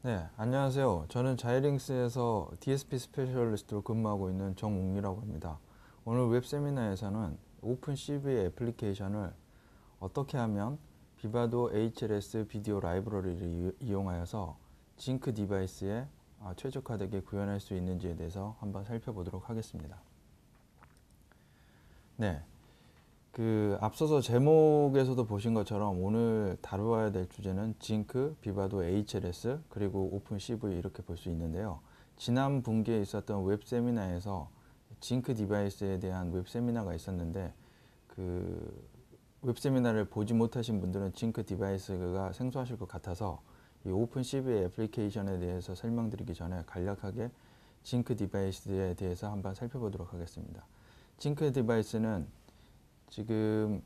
네, 안녕하세요. 저는 자이링스에서 DSP 스페셜리스트로 근무하고 있는 정웅이라고 합니다. 오늘 웹 세미나에서는 오픈 CV 애플리케이션을 어떻게 하면 비바도 HLS 비디오 라이브러리를 이용하여서 징크 디바이스에 최적화되게 구현할 수 있는지에 대해서 한번 살펴보도록 하겠습니다. 네, 앞서서 제목에서도 보신 것처럼 오늘 다루어야 될 주제는 징크, 비바도 HLS, 그리고 오픈 CV 이렇게 볼 수 있는데요. 지난 분기에 있었던 웹 세미나에서 징크 디바이스에 대한 웹 세미나가 있었는데 웹 세미나를 보지 못하신 분들은 징크 디바이스가 생소하실 것 같아서 이 오픈 CV 애플리케이션에 대해서 설명드리기 전에 간략하게 징크 디바이스에 대해서 한번 살펴보도록 하겠습니다. 징크 디바이스는 지금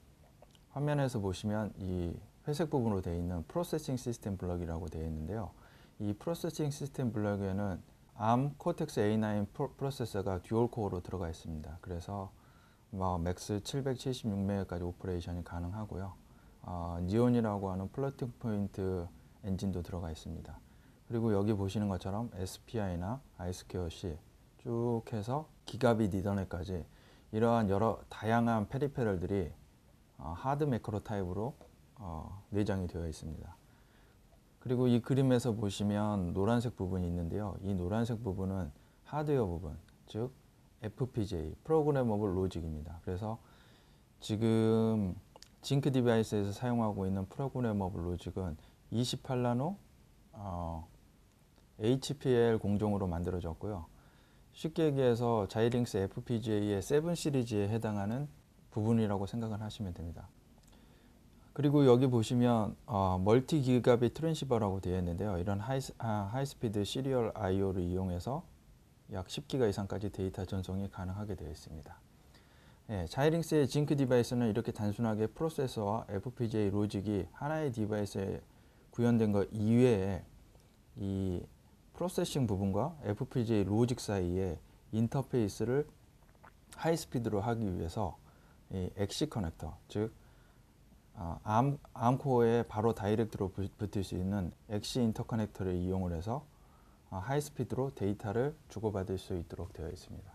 화면에서 보시면 이 회색 부분으로 되어 있는 프로세싱 시스템 블럭이라고 되어 있는데요. 이 프로세싱 시스템 블럭에는 ARM 코텍스 A9 프로세서가 듀얼 코어로 들어가 있습니다. 그래서 맥스 776MHz까지 오퍼레이션이 가능하고요. 니온이라고 하는 플로팅 포인트 엔진도 들어가 있습니다. 그리고 여기 보시는 것처럼 SPI나 I2C 쭉 해서 기가빗 이더넷까지 이러한 여러 다양한 페리페럴들이 하드 매크로 타입으로 내장이 되어 있습니다. 그리고 이 그림에서 보시면 노란색 부분이 있는데요. 이 노란색 부분은 하드웨어 부분, 즉 FPGA, 프로그래머블 로직입니다. 그래서 지금 징크 디바이스에서 사용하고 있는 프로그래머블 로직은 28나노 HPL 공정으로 만들어졌고요. 쉽게 얘기해서 자이링스 FPGA의 7 시리즈에 해당하는 부분이라고 생각을 하시면 됩니다. 그리고 여기 보시면 멀티 기가빗 트랜시버라고 되어 있는데요. 이런 하이스피드 시리얼 IO를 이용해서 약 10기가 이상까지 데이터 전송이 가능하게 되어 있습니다. 예, 자이링스의 징크 디바이스는 이렇게 단순하게 프로세서와 FPGA 로직이 하나의 디바이스에 구현된 것 이외에 이 프로세싱 부분과 FPGA 로직 사이에 인터페이스를 하이스피드로 하기 위해서 이 엑시 커넥터, 즉 암코어에 바로 다이렉트로 붙을 수 있는 엑시 인터커넥터를 이용을 해서 하이스피드로 데이터를 주고받을 수 있도록 되어 있습니다.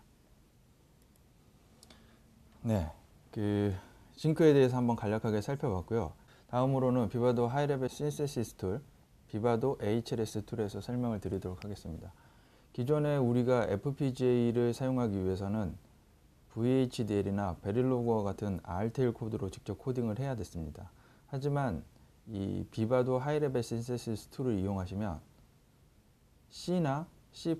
네, 징크에 대해서 한번 간략하게 살펴봤고요. 다음으로는 비바도 하이레벨 신세시스 툴, 비바도 HLS 툴에서 설명을 드리도록 하겠습니다. 기존에 우리가 FPGA를 사용하기 위해서는 VHDL이나 베릴로그와 같은 RTL 코드로 직접 코딩을 해야 됐습니다. 하지만 이 비바도 하이레벨 신세시스 툴을 이용하시면 C나 C++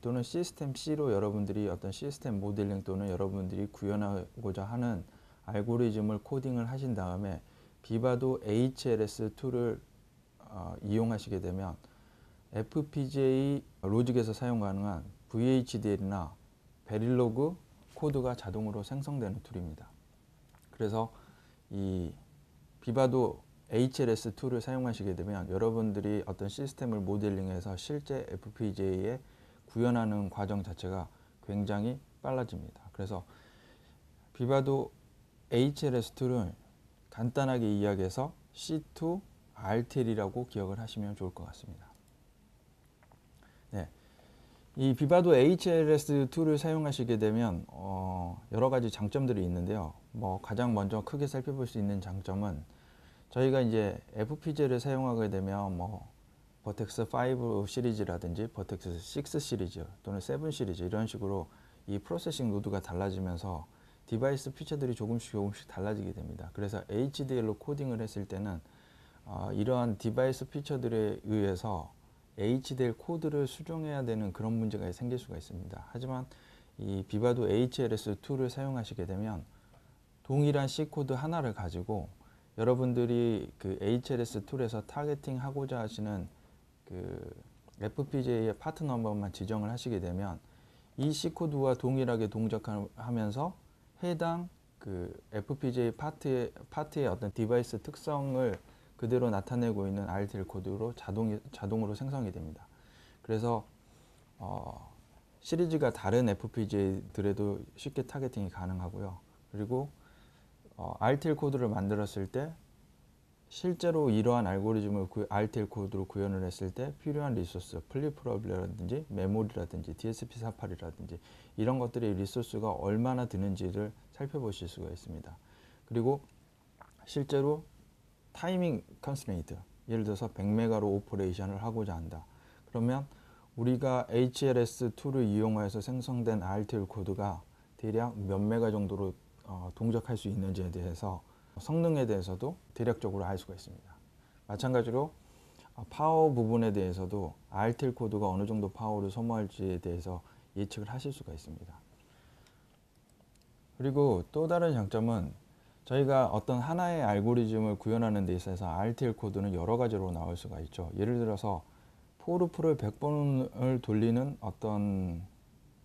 또는 시스템 C로 여러분들이 어떤 시스템 모델링 또는 여러분들이 구현하고자 하는 알고리즘을 코딩을 하신 다음에 비바도 HLS 툴을 이용하시게 되면 FPGA 로직에서 사용 가능한 VHDL이나 베릴로그 코드가 자동으로 생성되는 툴입니다. 그래서 이 비바도 HLS 툴을 사용하시게 되면 여러분들이 어떤 시스템을 모델링해서 실제 FPGA에 구현하는 과정 자체가 굉장히 빨라집니다. 그래서 비바도 HLS 툴을 간단하게 이야기해서 C2 RTL이라고 기억을 하시면 좋을 것 같습니다. 네, 이 비바도 HLS 툴을 사용하시게 되면 여러 가지 장점들이 있는데요. 가장 먼저 크게 살펴볼 수 있는 장점은 저희가 이제 FPGA를 사용하게 되면 버텍스 5 시리즈라든지 버텍스 6 시리즈 또는 7 시리즈 이런 식으로 이 프로세싱 노드가 달라지면서 디바이스 피처들이 조금씩 달라지게 됩니다. 그래서 HDL로 코딩을 했을 때는 이러한 디바이스 피처들에 의해서 HDL 코드를 수정해야 되는 그런 문제가 생길 수가 있습니다. 하지만 이 비바도 HLS 툴을 사용하시게 되면 동일한 C 코드 하나를 가지고 여러분들이 HLS 툴에서 타겟팅 하고자 하시는 FPGA의 파트 넘버만 지정을 하시게 되면 이 C 코드와 동일하게 동작하면서 해당 FPGA 파트의 어떤 디바이스 특성을 그대로 나타내고 있는 RTL 코드로 자동으로 생성이 됩니다. 그래서 시리즈가 다른 FPGA들에도 쉽게 타겟팅이 가능하고요. 그리고 RTL 코드를 만들었을 때 실제로 이러한 알고리즘을 RTL 코드로 구현을 했을 때 필요한 리소스, 플립프롭이라든지 메모리라든지 DSP48이라든지 이런 것들의 리소스가 얼마나 드는지를 살펴보실 수가 있습니다. 그리고 실제로 타이밍 컨스트레인트, 예를 들어서 100메가로 오퍼레이션을 하고자 한다. 그러면 우리가 HLS2를 이용해서 생성된 RTL 코드가 대략 몇 메가 정도로 동작할 수 있는지에 대해서 성능에 대해서도 대략적으로 알 수가 있습니다. 마찬가지로 파워 부분에 대해서도 RTL 코드가 어느 정도 파워를 소모할지에 대해서 예측을 하실 수가 있습니다. 그리고 또 다른 장점은 저희가 어떤 하나의 알고리즘을 구현하는 데 있어서 RTL 코드는 여러 가지로 나올 수가 있죠. 예를 들어서 포르프를 100번을 돌리는 어떤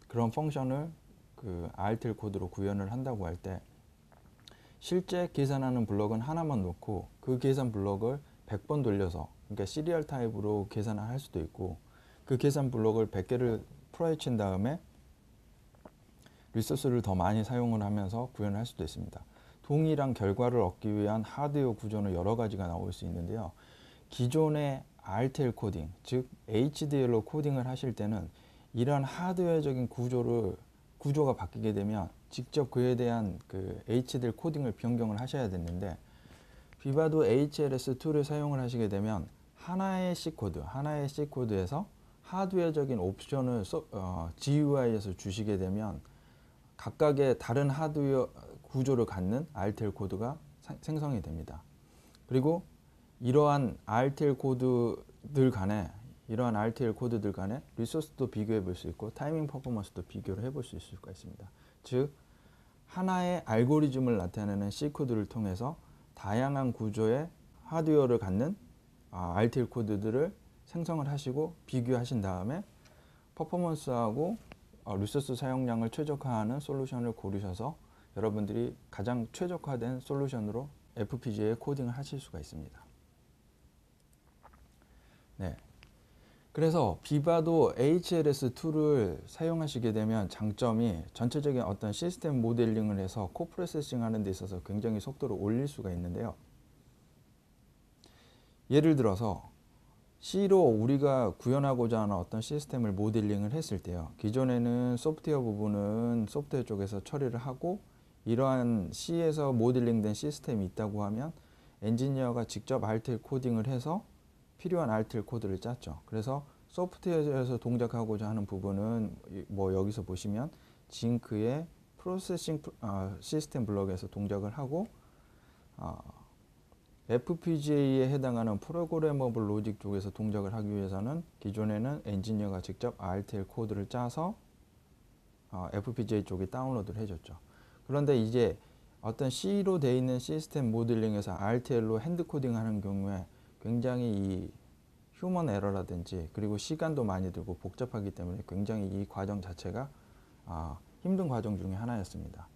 그런 펑션을 그 RTL 코드로 구현을 한다고 할 때 실제 계산하는 블럭은 하나만 놓고 그 계산 블럭을 100번 돌려서, 그러니까 시리얼 타입으로 계산을 할 수도 있고, 그 계산 블럭을 100개를 풀어헤친 다음에 리소스를 더 많이 사용을 하면서 구현을 할 수도 있습니다. 동일한 결과를 얻기 위한 하드웨어 구조는 여러 가지가 나올 수 있는데요. 기존의 RTL 코딩, 즉 HDL로 코딩을 하실 때는 이러한 하드웨어적인 구조가 바뀌게 되면 직접 그에 대한 그 HDL 코딩을 변경을 하셔야 됐는데, 비바도 HLS2를 사용을 하시게 되면 하나의 C코드에서 하드웨어적인 옵션을 GUI에서 주시게 되면 각각의 다른 하드웨어 구조를 갖는 RTL 코드가 생성이 됩니다. 그리고 이러한 RTL 코드들 간에 리소스도 비교해 볼 수 있고 타이밍 퍼포먼스도 비교를 해 볼 수 있을 수가 있습니다. 즉 하나의 알고리즘을 나타내는 C코드를 통해서 다양한 구조의 하드웨어를 갖는 RTL 코드들을 생성을 하시고 비교하신 다음에 퍼포먼스하고 리소스 사용량을 최적화하는 솔루션을 고르셔서 여러분들이 가장 최적화된 솔루션으로 FPGA에 코딩을 하실 수가 있습니다. 네. 그래서 비바도 HLS2를 사용하시게 되면 장점이 전체적인 어떤 시스템 모델링을 해서 코프로세싱 하는 데 있어서 굉장히 속도를 올릴 수가 있는데요. 예를 들어서 C로 우리가 구현하고자 하는 어떤 시스템을 모델링을 했을 때요. 기존에는 소프트웨어 부분은 소프트웨어 쪽에서 처리를 하고 이러한 C에서 모델링된 시스템이 있다고 하면 엔지니어가 직접 RTL 코딩을 해서 필요한 RTL 코드를 짰죠. 그래서 소프트웨어에서 동작하고자 하는 부분은 뭐 여기서 보시면 징크의 프로세싱 시스템 블럭에서 동작을 하고 FPGA에 해당하는 프로그래머블 로직 쪽에서 동작을 하기 위해서는 기존에는 엔지니어가 직접 RTL 코드를 짜서 FPGA 쪽에 다운로드를 해줬죠. 그런데 이제 어떤 C로 되어 있는 시스템 모델링에서 RTL로 핸드 코딩하는 경우에 굉장히 이 휴먼 에러라든지 그리고 시간도 많이 들고 복잡하기 때문에 굉장히 이 과정 자체가 힘든 과정 중에 하나였습니다.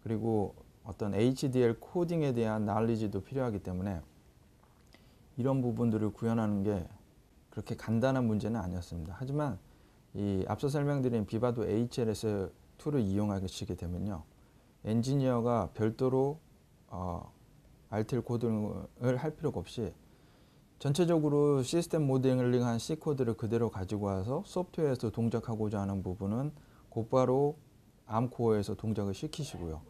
그리고 어떤 HDL 코딩에 대한 날리지도 필요하기 때문에 이런 부분들을 구현하는 게 그렇게 간단한 문제는 아니었습니다. 하지만 이 앞서 설명드린 비바도 HLS2를 이용하시게 되면요, 엔지니어가 별도로 RTL 코딩을 할 필요가 없이 전체적으로 시스템 모델링한 C코드를 그대로 가지고 와서 소프트웨어에서 동작하고자 하는 부분은 곧바로 암코어에서 동작을 시키시고요.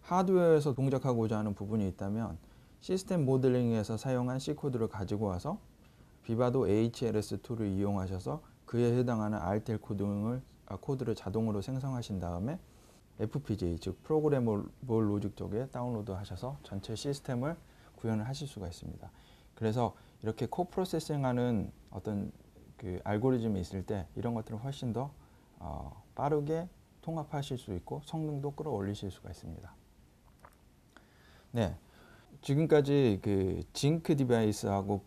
하드웨어에서 동작하고자 하는 부분이 있다면 시스템 모델링에서 사용한 C코드를 가지고 와서 비바도 HLS2를 이용하셔서 그에 해당하는 RTL 코드를 자동으로 생성하신 다음에 FPGA, 즉 프로그래머블 로직 쪽에 다운로드 하셔서 전체 시스템을 구현을 하실 수가 있습니다. 그래서 이렇게 코프로세싱하는 어떤 그 알고리즘이 있을 때 이런 것들을 훨씬 더 빠르게 통합하실 수 있고 성능도 끌어올리실 수가 있습니다. 네, 지금까지 그 징크 디바이스하고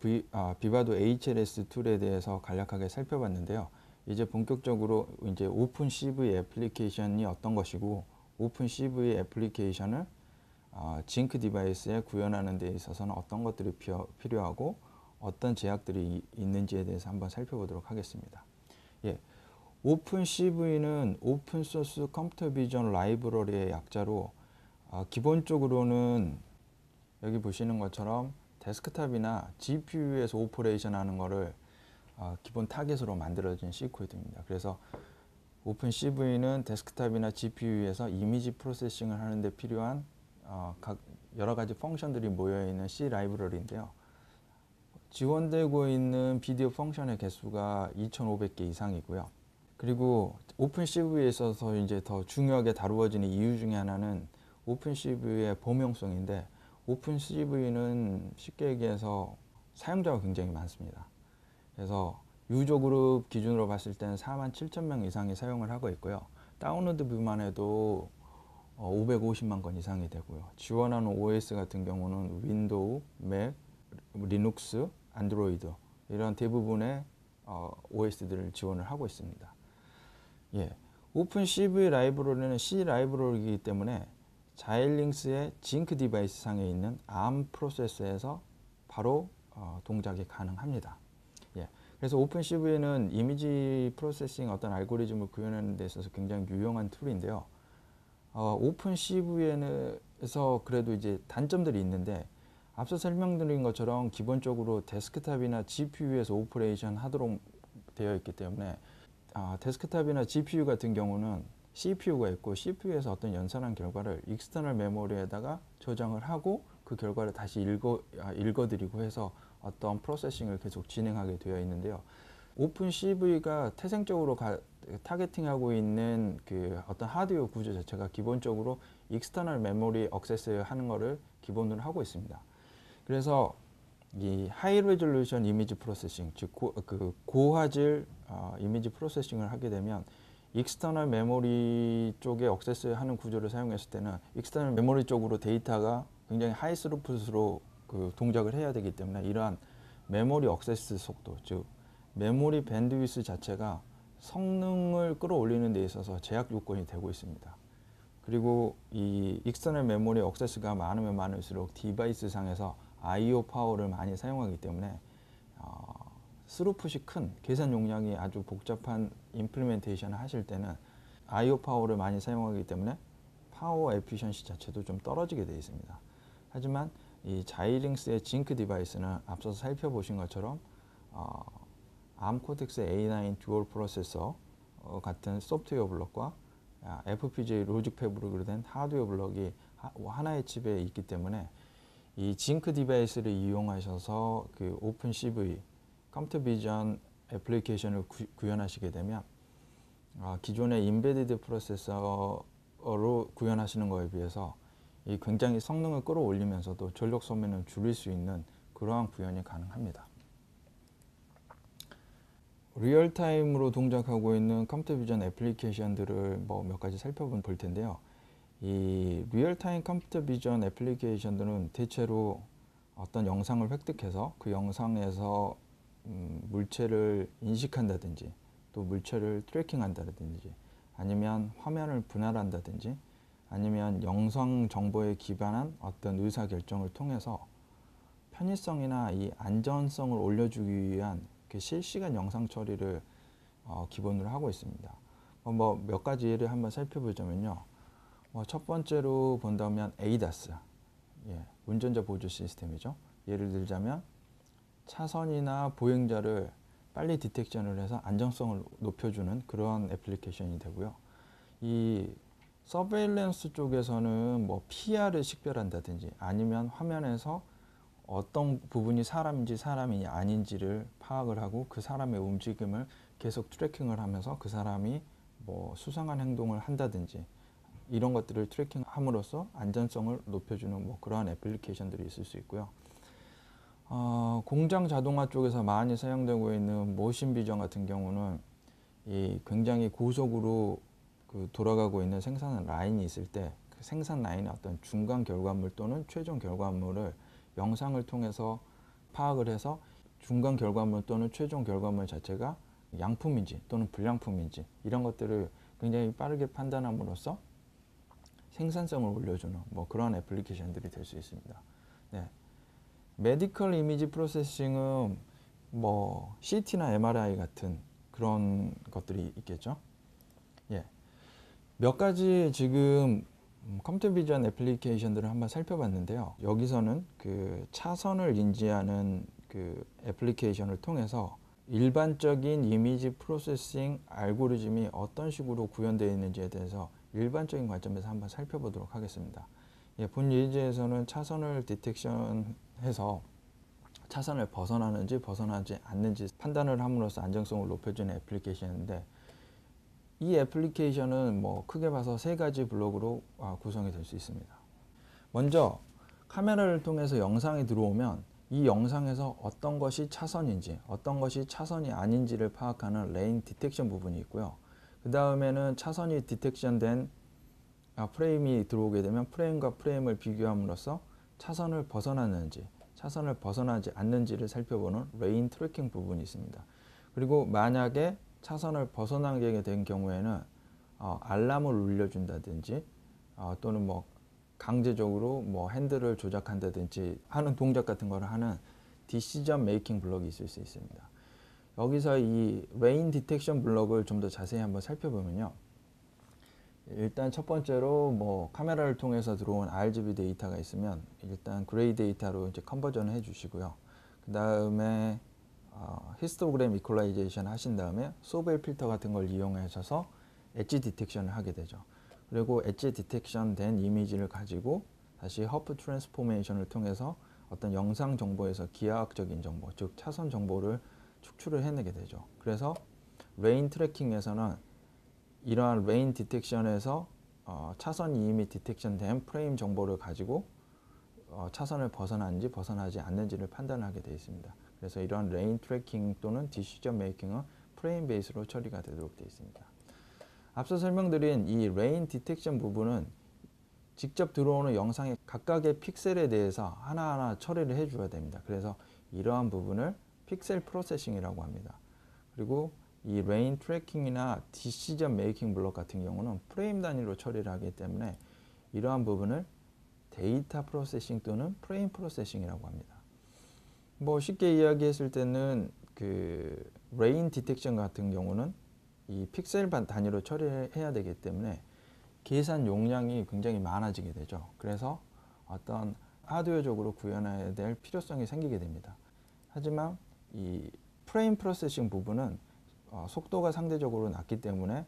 비바도 HLS2에 대해서 간략하게 살펴봤는데요. 이제 본격적으로 이제 오픈 CV 애플리케이션이 어떤 것이고 오픈 CV 애플리케이션을 징크 디바이스에 구현하는 데 있어서는 어떤 것들이 필요하고 어떤 제약들이 있는지에 대해서 한번 살펴보도록 하겠습니다. 예, 오픈 CV는 오픈 소스 컴퓨터 비전 라이브러리의 약자로 기본적으로는 여기 보시는 것처럼 데스크탑이나 GPU에서 오퍼레이션 하는 거를 기본 타겟으로 만들어진 C 코드입니다. 그래서 오픈CV는 데스크탑이나 GPU에서 이미지 프로세싱을 하는데 필요한 각 여러 가지 펑션들이 모여있는 C 라이브러리인데요. 지원되고 있는 비디오 펑션의 개수가 2,500개 이상이고요. 그리고 오픈CV에 있어서 이제 더 중요하게 다루어지는 이유 중에 하나는 오픈CV의 범용성인데, 오픈CV는 쉽게 얘기해서 사용자가 굉장히 많습니다. 그래서 유저 그룹 기준으로 봤을 때는 47,000명 이상이 사용을 하고 있고요. 다운로드 뷰만 해도 550만 건 이상이 되고요. 지원하는 OS 같은 경우는 윈도우, 맥, 리눅스, 안드로이드 이런 대부분의 OS들을 지원을 하고 있습니다. 예, 오픈CV 라이브러리는 C 라이브러리이기 때문에 자일링스의 징크 디바이스 상에 있는 ARM 프로세서에서 바로 동작이 가능합니다. 예, 그래서 오픈CV는 이미지 프로세싱 어떤 알고리즘을 구현하는 데 있어서 굉장히 유용한 툴인데요. 오픈CV에서 그래도 이제 단점들이 있는데, 앞서 설명드린 것처럼 기본적으로 데스크탑이나 GPU에서 오퍼레이션 하도록 되어 있기 때문에 데스크탑이나 GPU 같은 경우는 CPU가 있고 CPU에서 어떤 연산한 결과를 익스터널 메모리에다가 저장을 하고 그 결과를 다시 읽어드리고 해서 어떤 프로세싱을 계속 진행하게 되어 있는데요. 오픈CV가 태생적으로 타겟팅하고 있는 그 어떤 하드웨어 구조 자체가 기본적으로 익스터널 메모리 액세스 하는 것을 기본으로 하고 있습니다. 그래서 이 하이 레졸루션 이미지 프로세싱, 즉 고화질 이미지 프로세싱을 하게 되면 익스터널 메모리 쪽에 액세스하는 구조를 사용했을 때는 익스터널 메모리 쪽으로 데이터가 굉장히 하이 스루풋으로 동작을 해야 되기 때문에 이러한 메모리 액세스 속도, 즉 메모리 밴드위스 자체가 성능을 끌어올리는 데 있어서 제약 요건이 되고 있습니다. 그리고 이 익스터널 메모리 액세스가 많으면 많을수록 디바이스 상에서 I/O 파워를 많이 사용하기 때문에 스루풋이 큰 계산 용량이 아주 복잡한 임플리멘테이션을 하실 때는 I/O 파워를 많이 사용하기 때문에 파워 에피션시 자체도 좀 떨어지게 되어 있습니다. 하지만 이 자이링스의 징크 디바이스는 앞서서 살펴보신 것처럼 ARM 코텍스 A9 듀얼 프로세서 같은 소프트웨어 블록과 FPGA 로직 팹으로 된 하드웨어 블록이 하나의 칩에 있기 때문에 이 징크 디바이스를 이용하셔서 그 오픈CV 컴퓨터 비전 애플리케이션을 구현하시게 되면 기존의 인베디드 프로세서로 구현하시는 거에 비해서 이 굉장히 성능을 끌어올리면서도 전력 소비는 줄일 수 있는 그러한 구현이 가능합니다. 리얼타임으로 동작하고 있는 컴퓨터 비전 애플리케이션들을 몇 가지 살펴볼 텐데요. 이 리얼타임 컴퓨터 비전 애플리케이션들은 대체로 어떤 영상을 획득해서 그 영상에서 물체를 인식한다든지 또 물체를 트래킹한다든지 아니면 화면을 분할한다든지 아니면 영상 정보에 기반한 어떤 의사결정을 통해서 편의성이나 이 안전성을 올려주기 위한 그 실시간 영상 처리를 기본으로 하고 있습니다. 몇 가지 예를 한번 살펴보자면요. 첫 번째로 본다면 ADAS, 운전자 보조 시스템이죠. 예를 들자면 차선이나 보행자를 빨리 디텍션을 해서 안정성을 높여주는 그러한 애플리케이션이 되고요. 이 서베일런스 쪽에서는 PR을 식별한다든지 아니면 화면에서 어떤 부분이 사람인지 사람이 아닌지를 파악을 하고 그 사람의 움직임을 계속 트래킹을 하면서 그 사람이 수상한 행동을 한다든지 이런 것들을 트래킹함으로써 안전성을 높여주는 그러한 애플리케이션들이 있을 수 있고요. 공장 자동화 쪽에서 많이 사용되고 있는 모션 비전 같은 경우는 이 굉장히 고속으로 돌아가고 있는 생산 라인이 있을 때 그 생산 라인의 어떤 중간 결과물 또는 최종 결과물을 영상을 통해서 파악을 해서 중간 결과물 또는 최종 결과물 자체가 양품인지 또는 불량품인지 이런 것들을 굉장히 빠르게 판단함으로써 생산성을 올려주는 그런 애플리케이션들이 될 수 있습니다. 네. 메디컬 이미지 프로세싱은 CT나 MRI 같은 그런 것들이 있겠죠. 몇 가지 지금 컴퓨터 비전 애플리케이션들을 한번 살펴봤는데요. 여기서는 그 차선을 인지하는 그 애플리케이션을 통해서 일반적인 이미지 프로세싱 알고리즘이 어떤 식으로 구현되어 있는지에 대해서 일반적인 관점에서 한번 살펴보도록 하겠습니다. 본 예제에서는 차선을 디텍션해서 차선을 벗어나는지 벗어나지 않는지 판단을 함으로써 안정성을 높여주는 애플리케이션인데, 이 애플리케이션은 뭐 크게 봐서 세 가지 블록으로 구성이 될 수 있습니다. 먼저 카메라를 통해서 영상이 들어오면 이 영상에서 어떤 것이 차선인지 어떤 것이 차선이 아닌지를 파악하는 레인 디텍션 부분이 있고요. 그 다음에는 차선이 디텍션된 프레임이 들어오게 되면 프레임과 프레임을 비교함으로써 차선을 벗어났는지 차선을 벗어나지 않는지를 살펴보는 레인 트래킹 부분이 있습니다. 그리고 만약에 차선을 벗어나게 된 경우에는 알람을 울려준다든지 또는 뭐 강제적으로 뭐 핸들을 조작한다든지 하는 동작 같은 걸 하는 디시전 메이킹 블럭이 있을 수 있습니다. 여기서 이 레인 디텍션 블럭을 좀 더 자세히 한번 살펴보면요. 일단 첫 번째로 뭐 카메라를 통해서 들어온 RGB 데이터가 있으면 일단 그레이 데이터로 이제 컨버전을 해주시고요. 그 다음에 히스토그램 이퀄라이제이션 하신 다음에 소벨 필터 같은 걸 이용하셔서 엣지 디텍션을 하게 되죠. 그리고 엣지 디텍션 된 이미지를 가지고 다시 허프 트랜스포메이션을 통해서 어떤 영상 정보에서 기하학적인 정보, 즉 차선 정보를 축출을 해내게 되죠. 그래서 레인 트래킹에서는 이러한 레인 디텍션에서 차선이 이미 디텍션된 프레임 정보를 가지고 차선을 벗어나는지 벗어나지 않는지를 판단하게 되어 있습니다. 그래서 이러한 레인 트래킹 또는 디시전 메이킹은 프레임 베이스로 처리가 되도록 되어 있습니다. 앞서 설명드린 이 레인 디텍션 부분은 직접 들어오는 영상의 각각의 픽셀에 대해서 하나하나 처리를 해줘야 됩니다. 그래서 이러한 부분을 픽셀 프로세싱이라고 합니다. 그리고 이 레인 트래킹이나 디시전 메이킹 블록 같은 경우는 프레임 단위로 처리를 하기 때문에 이러한 부분을 데이터 프로세싱 또는 프레임 프로세싱이라고 합니다. 뭐 쉽게 이야기했을 때는 그 레인 디텍션 같은 경우는 이 픽셀 단위로 처리해야 되기 때문에 계산 용량이 굉장히 많아지게 되죠. 그래서 어떤 하드웨어적으로 구현해야 될 필요성이 생기게 됩니다. 하지만 이 프레임 프로세싱 부분은 속도가 상대적으로 낮기 때문에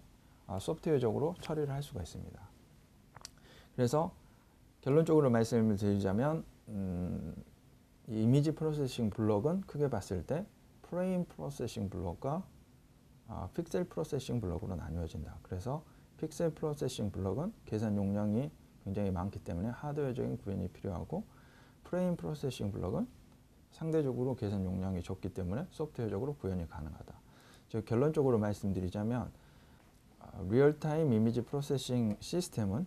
소프트웨어적으로 처리를 할 수가 있습니다. 그래서 결론적으로 말씀을 드리자면 이 이미지 프로세싱 블록은 크게 봤을 때 프레임 프로세싱 블록과 픽셀 프로세싱 블록으로 나뉘어진다. 그래서 픽셀 프로세싱 블록은 계산 용량이 굉장히 많기 때문에 하드웨어적인 구현이 필요하고, 프레임 프로세싱 블록은 상대적으로 계산 용량이 적기 때문에 소프트웨어적으로 구현이 가능하다. 즉 결론적으로 말씀드리자면 리얼타임 이미지 프로세싱 시스템은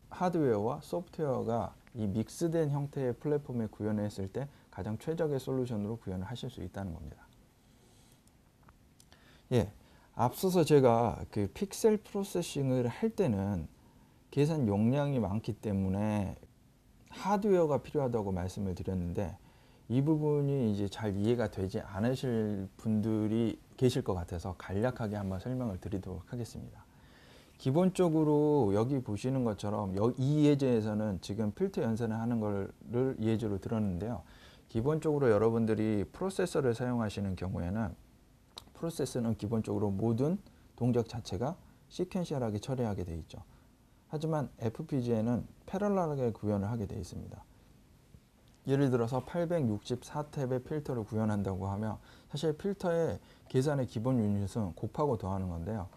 하드웨어와 소프트웨어가 이 믹스된 형태의 플랫폼에 구현했을 때 가장 최적의 솔루션으로 구현을 하실 수 있다는 겁니다. 앞서서 제가 그 픽셀 프로세싱을 할 때는 계산 용량이 많기 때문에 하드웨어가 필요하다고 말씀을 드렸는데, 이 부분이 이제 잘 이해가 되지 않으실 분들이 계실 것 같아서 간략하게 한번 설명을 드리도록 하겠습니다. 기본적으로 여기 보시는 것처럼 이 예제에서는 지금 필터 연산을 하는 거를 예제로 들었는데요. 기본적으로 여러분들이 프로세서를 사용하시는 경우에는 프로세서는 기본적으로 모든 동작 자체가 시퀀셜하게 처리하게 되어 있죠. 하지만 FPGA는 패러럴하게 구현을 하게 되어 있습니다. 예를 들어서 864탭의 필터를 구현한다고 하면 사실 필터의 계산의 기본 유닛은 곱하고 더하는 건데요.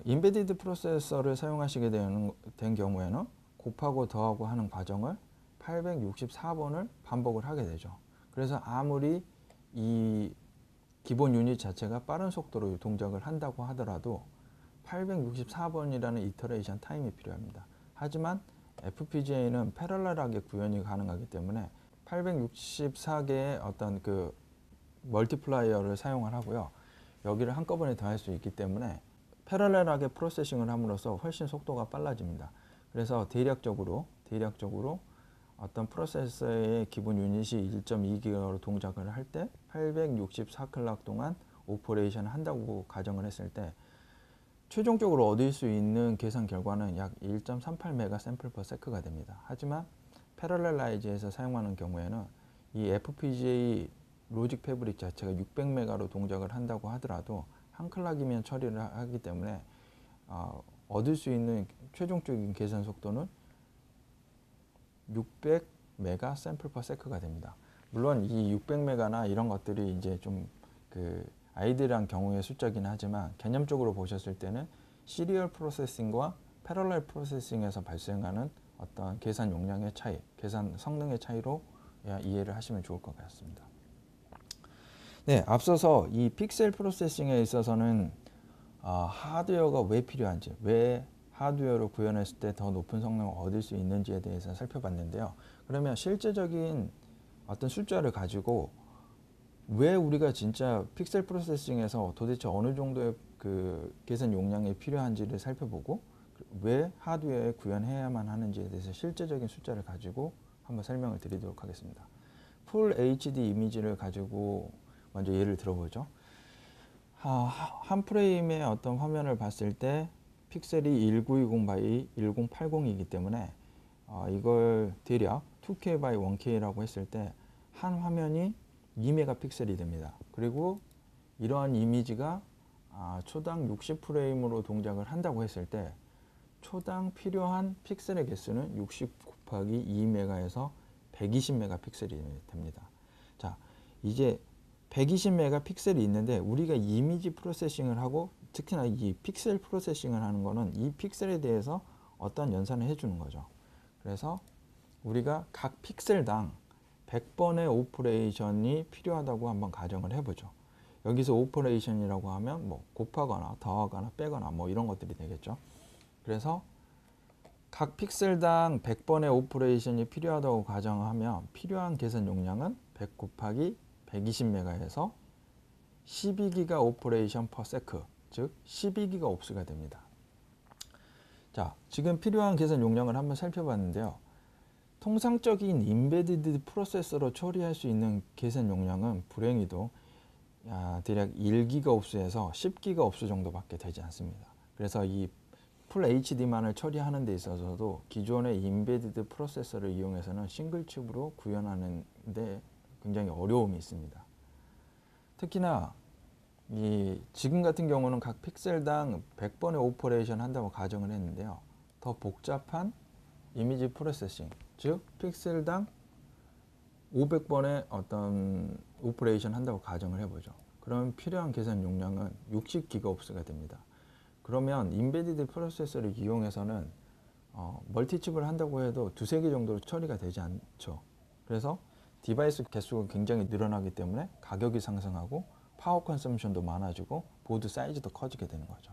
인베디드 프로세서를 사용하시게 된 경우에는 곱하고 더하고 하는 과정을 864번을 반복을 하게 되죠. 그래서 아무리 이 기본 유닛 자체가 빠른 속도로 동작을 한다고 하더라도 864번이라는 이터레이션 타임이 필요합니다. 하지만 FPGA는 패러럴하게 구현이 가능하기 때문에 864개의 어떤 그 멀티플라이어를 사용을 하고요. 여기를 한꺼번에 더할 수 있기 때문에 패러럴하게 프로세싱을 함으로써 훨씬 속도가 빨라집니다. 그래서 대략적으로 어떤 프로세서의 기본 유닛이 1.2기가로 동작을 할 때 864클락 동안 오퍼레이션을 한다고 가정을 했을 때 최종적으로 얻을 수 있는 계산 결과는 약 1.38메가 샘플 퍼 세크가 됩니다. 하지만 패러렐라이즈에서 사용하는 경우에는 이 FPGA 로직 패브릭 자체가 600메가로 동작을 한다고 하더라도 한 클락이면 처리를 하기 때문에 얻을 수 있는 최종적인 계산 속도는 600메가 샘플 퍼 세크가 됩니다. 물론 이 600메가나 이런 것들이 이제 좀 그 아이들한 경우의 숫자긴 하지만 개념적으로 보셨을 때는 시리얼 프로세싱과 패러렐 프로세싱에서 발생하는 어떤 계산 용량의 차이, 계산 성능의 차이로 이해를 하시면 좋을 것 같습니다. 네, 앞서서 이 픽셀 프로세싱에 있어서는 하드웨어가 왜 필요한지, 왜 하드웨어로 구현했을 때 더 높은 성능을 얻을 수 있는지에 대해서 살펴봤는데요. 그러면 실제적인 어떤 숫자를 가지고 왜 우리가 진짜 픽셀 프로세싱에서 도대체 어느 정도의 그 계산 용량이 필요한지를 살펴보고 왜 하드웨어에 구현해야만 하는지에 대해서 실제적인 숫자를 가지고 한번 설명을 드리도록 하겠습니다. 풀 HD 이미지를 가지고 먼저 예를 들어보죠. 한 프레임의 어떤 화면을 봤을 때 픽셀이 1920 by 1080이기 때문에 이걸 대략 2K by 1K라고 했을 때 한 화면이 2메가픽셀이 됩니다. 그리고 이러한 이미지가 초당 60프레임으로 동작을 한다고 했을 때 초당 필요한 픽셀의 개수는 60 곱하기 2메가에서 120메가픽셀이 됩니다. 자, 이제 120메가픽셀이 있는데 우리가 이미지 프로세싱을 하고 특히나 이 픽셀 프로세싱을 하는 거는 이 픽셀에 대해서 어떤 연산을 해주는 거죠. 그래서 우리가 각 픽셀당 100번의 오퍼레이션이 필요하다고 한번 가정을 해보죠. 여기서 오퍼레이션이라고 하면 뭐 곱하거나 더하거나 빼거나 뭐 이런 것들이 되겠죠. 그래서 각 픽셀당 100번의 오퍼레이션이 필요하다고 가정하면 필요한 계산 용량은 100 곱하기 120메가에서 12기가 오퍼레이션 퍼 세크, 즉 12기가 옵스가 됩니다. 자, 지금 필요한 계산 용량을 한번 살펴봤는데요. 통상적인 인베디드 프로세서로 처리할 수 있는 계산 용량은 불행히도 대략 1기가 옵스에서 10기가 옵스 정도밖에 되지 않습니다. 그래서 이 풀 HD만을 처리하는 데 있어서도 기존의 인베디드 프로세서를 이용해서는 싱글 칩으로 구현하는 데 굉장히 어려움이 있습니다. 특히나 지금 같은 경우는 각 픽셀당 100번의 오퍼레이션 한다고 가정을 했는데요. 더 복잡한 이미지 프로세싱, 즉 픽셀당 500번의 어떤 오퍼레이션 한다고 가정을 해보죠. 그럼 필요한 계산 용량은 60기가옵스가 됩니다. 그러면 인베디드 프로세서를 이용해서는 멀티칩을 한다고 해도 두세 개 정도로 처리가 되지 않죠. 그래서 디바이스 개수가 굉장히 늘어나기 때문에 가격이 상승하고 파워 컨섬션도 많아지고 보드 사이즈도 커지게 되는 거죠.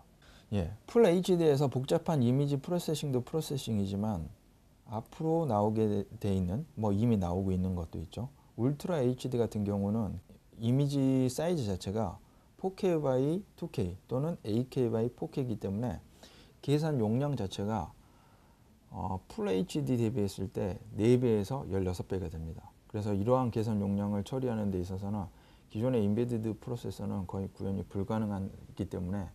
풀 HD에서 복잡한 이미지 프로세싱도 프로세싱이지만 앞으로 나오게 돼 있는 이미 나오고 있는 것도 있죠. 울트라 HD 같은 경우는 이미지 사이즈 자체가 4K by 2K 또는 8K by 4K이기 때문에 계산 용량 자체가 풀 HD 대비했을 때 4배에서 16배가 됩니다. 그래서 이러한 계산 용량을 처리하는 데 있어서는 기존의 인베디드 프로세서는 거의 구현이 불가능하기 때문에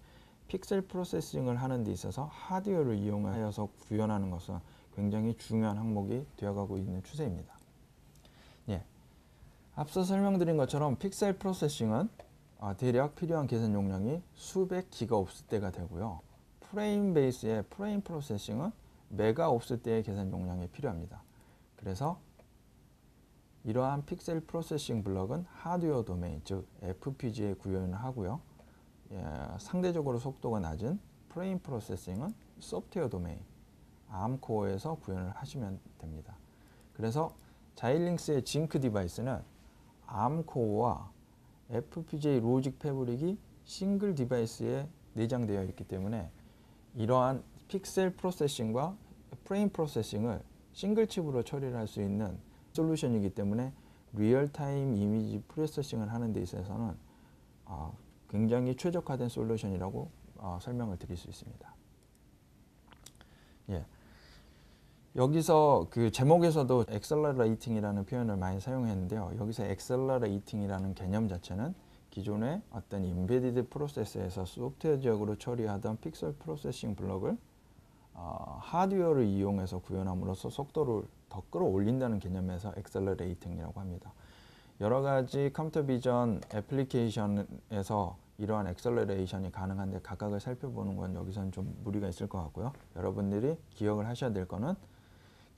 픽셀 프로세싱을 하는 데 있어서 하드웨어를 이용하여서 구현하는 것은 굉장히 중요한 항목이 되어가고 있는 추세입니다. 앞서 설명드린 것처럼 픽셀 프로세싱은 대략 필요한 계산 용량이 수백 기가옵스대가 되고요. 프레임 베이스의 프레임 프로세싱은 메가옵스대의 계산 용량이 필요합니다. 그래서 이러한 픽셀 프로세싱 블럭은 하드웨어 도메인, 즉 FPGA에 구현을 하고요. 상대적으로 속도가 낮은 프레임 프로세싱은 소프트웨어 도메인, 암코어에서 구현을 하시면 됩니다. 그래서 자일링스의 징크 디바이스는 암코어와 FPGA 로직 패브릭이 싱글 디바이스에 내장되어 있기 때문에 이러한 픽셀 프로세싱과 프레임 프로세싱을 싱글 칩으로 처리를 할 수 있는 솔루션이기 때문에 리얼타임 이미지 프로세싱을 하는 데 있어서는 굉장히 최적화된 솔루션이라고 설명을 드릴 수 있습니다. 여기서 그 제목에서도 엑셀러레이팅이라는 표현을 많이 사용했는데요. 여기서 엑셀러레이팅이라는 개념 자체는 기존의 어떤 인베디드 프로세스에서 소프트웨어적으로 처리하던 픽셀 프로세싱 블럭을 하드웨어를 이용해서 구현함으로써 속도를 더 끌어올린다는 개념에서 엑셀러레이팅이라고 합니다. 여러 가지 컴퓨터 비전 애플리케이션에서 이러한 엑셀러레이션이 가능한데 각각을 살펴보는 건 여기서는 좀 무리가 있을 것 같고요. 여러분들이 기억을 하셔야 될 거는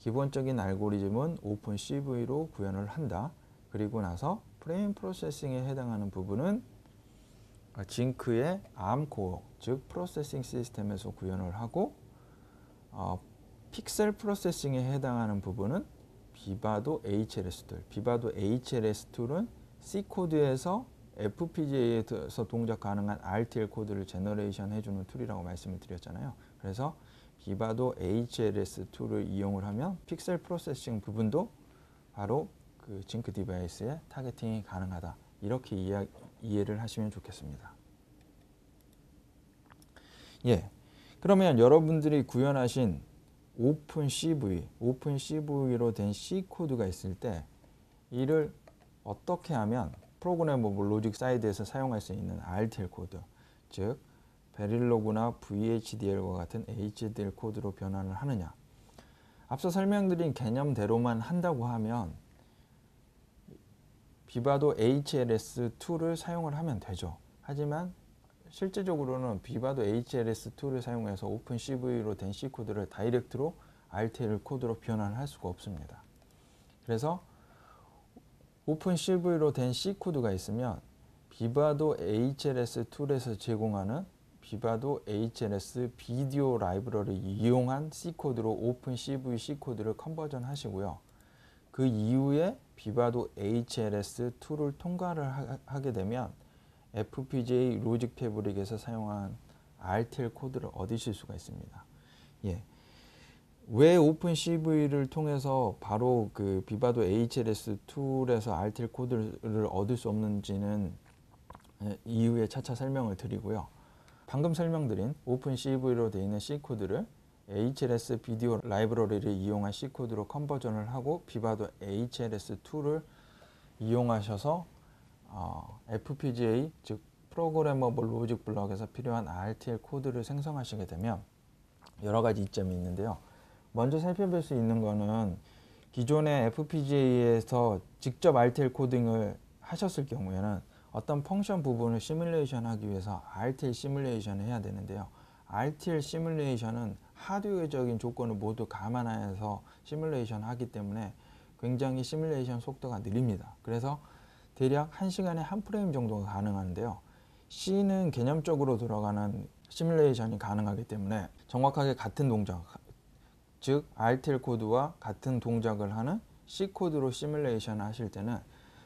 기본적인 알고리즘은 오픈CV로 구현을 한다. 그리고 나서 프레임 프로세싱에 해당하는 부분은 징크의 암코어, 즉 프로세싱 시스템에서 구현을 하고 픽셀 프로세싱에 해당하는 부분은 비바도 HLS2, 비바도 HLS2는 C코드에서 FPGA에서 동작 가능한 RTL 코드를 제너레이션 해주는 툴이라고 말씀을 드렸잖아요. 그래서 비바도 HLS2를 이용을 하면 픽셀 프로세싱 부분도 바로 그 징크 디바이스에 타겟팅이 가능하다. 이렇게 이해를 하시면 좋겠습니다. 예, 그러면 여러분들이 구현하신 오픈CV로 된 C코드가 있을 때 이를 어떻게 하면 프로그래머블 로직 사이드에서 사용할 수 있는 RTL 코드, 즉 베릴로그나 VHDL과 같은 HDL 코드로 변환을 하느냐. 앞서 설명드린 개념대로만 한다고 하면 비바도 HLS2를 사용을 하면 되죠. 하지만 실제적으로는 비바도 HLS2를 사용해서 오픈CV로 된 C코드를 다이렉트로 RTL 코드로 변환할 수가 없습니다. 그래서 오픈CV로 된 C코드가 있으면 비바도 HLS2에서 제공하는 비바도 HLS 비디오 라이브러리를 이용한 C코드로 오픈CV C코드를 컨버전 하시고요. 그 이후에 비바도 HLS2를 통과를 하게 되면 FPGA 로직 패브릭에서 사용한 RTL 코드를 얻으실 수가 있습니다. 예. 왜 오픈CV를 통해서 바로 그 비바도 HLS2에서 RTL 코드를 얻을 수 없는지는 이후에 차차 설명을 드리고요. 방금 설명드린 오픈CV로 되어 있는 C코드를 HLS 비디오 라이브러리를 이용한 C코드로 컨버전을 하고 비바도 HLS2를 이용하셔서 FPGA, 즉 프로그래머블 로직 블럭에서 필요한 RTL 코드를 생성하시게 되면 여러 가지 이점이 있는데요. 먼저 살펴볼 수 있는 거는 기존의 FPGA에서 직접 RTL 코딩을 하셨을 경우에는 어떤 펑션 부분을 시뮬레이션 하기 위해서 RTL 시뮬레이션을 해야 되는데요. RTL 시뮬레이션은 하드웨어적인 조건을 모두 감안해서 시뮬레이션 하기 때문에 굉장히 시뮬레이션 속도가 느립니다. 그래서 대략 1시간에 한 프레임 정도가 가능한데요. C는 개념적으로 들어가는 시뮬레이션이 가능하기 때문에 정확하게 같은 동작, 즉 RTL 코드와 같은 동작을 하는 C코드로 시뮬레이션 하실 때는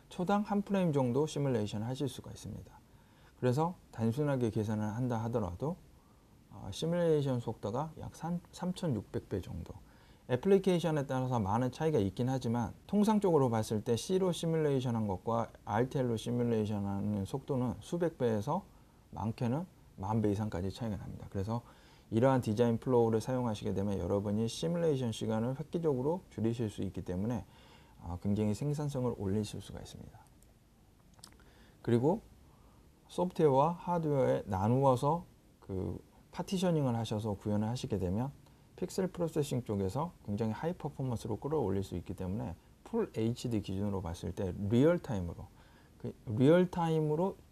초당 한 프레임 정도 시뮬레이션 하실 수가 있습니다. 그래서 단순하게 계산을 한다 하더라도 시뮬레이션 속도가 약 3600배 정도. 애플리케이션에 따라서 많은 차이가 있긴 하지만 통상적으로 봤을 때 C로 시뮬레이션 한 것과 RTL로 시뮬레이션 하는 속도는 수백 배에서 많게는 10,000배 이상까지 차이가 납니다. 그래서 이러한 디자인 플로우를 사용하시게 되면 여러분이 시뮬레이션 시간을 획기적으로 줄이실 수 있기 때문에 굉장히 생산성을 올리실 수가 있습니다. 그리고 소프트웨어와 하드웨어에 나누어서 그 파티셔닝을 하셔서 구현을 하시게 되면 픽셀 프로세싱 쪽에서 굉장히 하이 퍼포먼스로 끌어올릴 수 있기 때문에 풀 HD 기준으로 봤을 때 리얼타임으로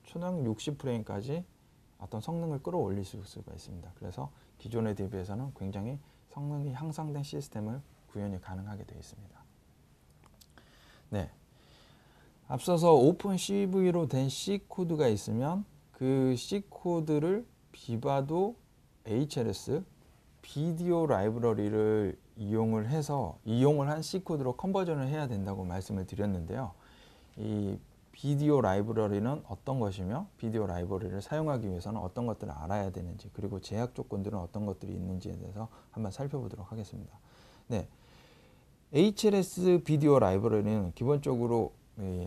초당 60프레임까지 어떤 성능을 끌어올릴 수가 있습니다. 그래서 기존에 대비해서는 굉장히 성능이 향상된 시스템을 구현이 가능하게 되어 있습니다. 네. 앞서서 오픈CV로 된 C코드가 있으면 그 C코드를 비바도 HLS 비디오 라이브러리를 이용을 한 C코드로 컨버전을 해야 된다고 말씀을 드렸는데요. 이 비디오 라이브러리는 어떤 것이며 비디오 라이브러리를 사용하기 위해서는 어떤 것들을 알아야 되는지, 그리고 제약 조건들은 어떤 것들이 있는지에 대해서 한번 살펴보도록 하겠습니다. 네. HLS 비디오 라이브러리는 기본적으로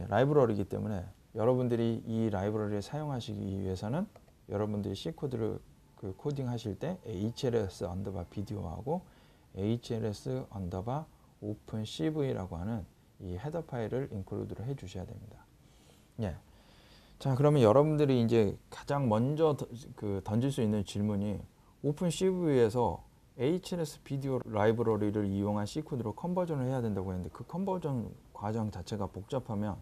라이브러리이기 때문에 여러분들이 이 라이브러리를 사용하시기 위해서는 여러분들이 C코드를 코딩 하실 때 HLS 언더바 비디오하고 HLS 언더바 오픈CV라고 하는 이 헤더 파일을 인클루드를 해 주셔야 됩니다. 예. 자, 그러면 여러분들이 이제 가장 먼저 던질 수 있는 질문이 오픈CV에서 HLS 비디오 라이브러리를 이용한 C코드로 컨버전을 해야 된다고 했는데 그 컨버전 과정 자체가 복잡하면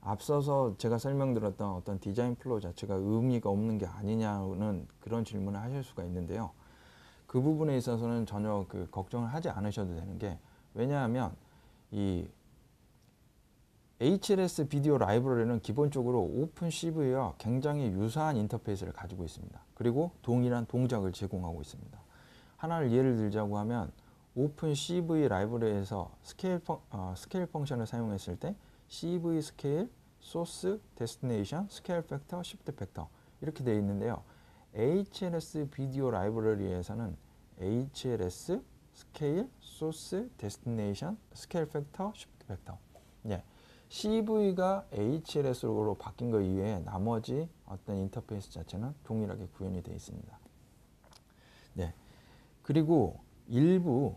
앞서서 제가 설명드렸던 어떤 디자인 플로우 자체가 의미가 없는 게 아니냐는 그런 질문을 하실 수가 있는데요. 그 부분에 있어서는 전혀 걱정을 하지 않으셔도 되는 게, 왜냐하면 이 HLS 비디오 라이브러리는 기본적으로 오픈CV와 굉장히 유사한 인터페이스를 가지고 있습니다. 그리고 동일한 동작을 제공하고 있습니다. 하나를 예를 들자고 하면 오픈CV 라이브러리에서 스케일 펑션을 사용했을 때 CV 스케일, 소스, 데스티네이션, 스케일 팩터, 시프트 팩터 이렇게 되어 있는데요. HLS 비디오 라이브러리에서는 HLS, 스케일, 소스, 데스티네이션, 스케일 팩터, 시프트 팩터. 예. CV가 HLS로 바뀐 것 이외에 나머지 어떤 인터페이스 자체는 동일하게 구현이 되어 있습니다. 네. 그리고 일부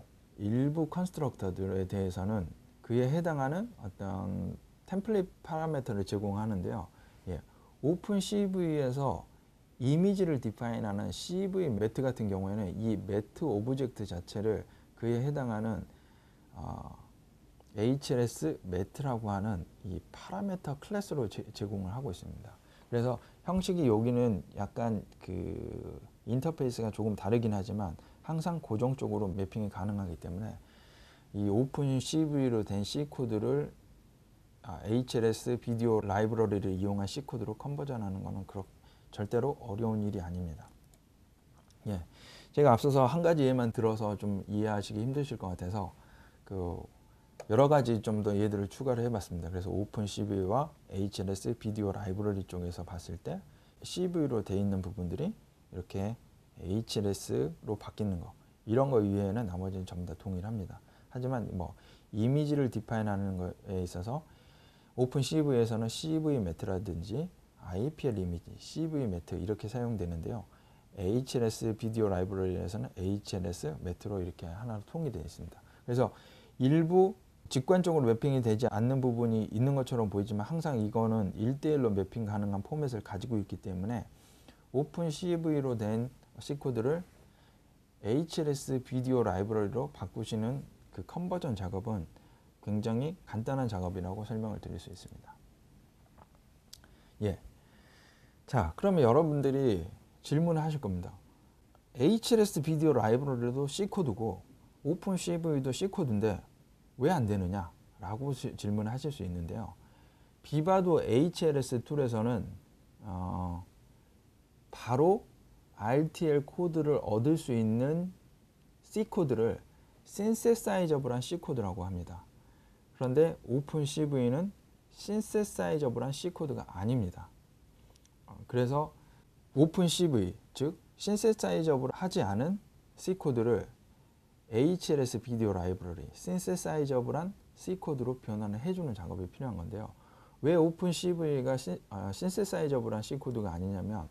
컨스트럭터들에 대해서는 그에 해당하는 어떤 템플릿 파라미터를 제공하는데요. 예. 오픈CV에서 이미지를 디파인하는 CV 매트 같은 경우에는 이 매트 오브젝트 자체를 그에 해당하는 HLS 매트라고 하는 이 파라미터 클래스로 제공을 하고 있습니다. 그래서 형식이 여기는 약간 인터페이스가 조금 다르긴 하지만 항상 고정적으로 매핑이 가능하기 때문에 이 오픈 CV로 된 C코드를 HLS 비디오 라이브러리를 이용한 C코드로 컨버전하는 것은 절대로 어려운 일이 아닙니다. 예, 제가 앞서서 한 가지 예만 들어서 좀 이해하시기 힘드실 것 같아서 여러 가지 좀 더 예들을 추가를 해봤습니다. 그래서 오픈CV와 HLS 비디오 라이브러리 쪽에서 봤을 때 CV로 되어 있는 부분들이 이렇게 HLS로 바뀌는 거, 이런 거 이외에는 나머지는 전부 다 동일합니다. 하지만 이미지를 디파인하는 것에 있어서 오픈CV에서는 CV 매트라든지 IPL 이미지, CV 매트 이렇게 사용되는데요. HLS 비디오 라이브러리에서는 HLS 매트로 이렇게 하나로 통일되어 있습니다. 그래서 일부 직관적으로 매핑이 되지 않는 부분이 있는 것처럼 보이지만 항상 이거는 1대1로 매핑 가능한 포맷을 가지고 있기 때문에 오픈CV로 된 C코드를 HLS 비디오 라이브러리로 바꾸시는 그 컨버전 작업은 굉장히 간단한 작업이라고 설명을 드릴 수 있습니다. 예. 자, 그러면 여러분들이 질문을 하실 겁니다. HLS 비디오 라이브러리도 C코드고 오픈CV도 C코드인데 왜 안 되느냐? 라고 질문을 하실 수 있는데요. 비바도 HLS 툴에서는 바로 RTL 코드를 얻을 수 있는 C코드를 신세사이저블한 C코드라고 합니다. 그런데 오픈CV는 신세사이저블한 C코드가 아닙니다. 그래서 오픈CV, 즉 신세사이저블 하지 않은 C코드를 HLS 비디오 라이브러리, 신세사이저블한 C코드로 변환을 해주는 작업이 필요한 건데요. 왜 오픈CV가 신세사이저블한 C코드가 아니냐면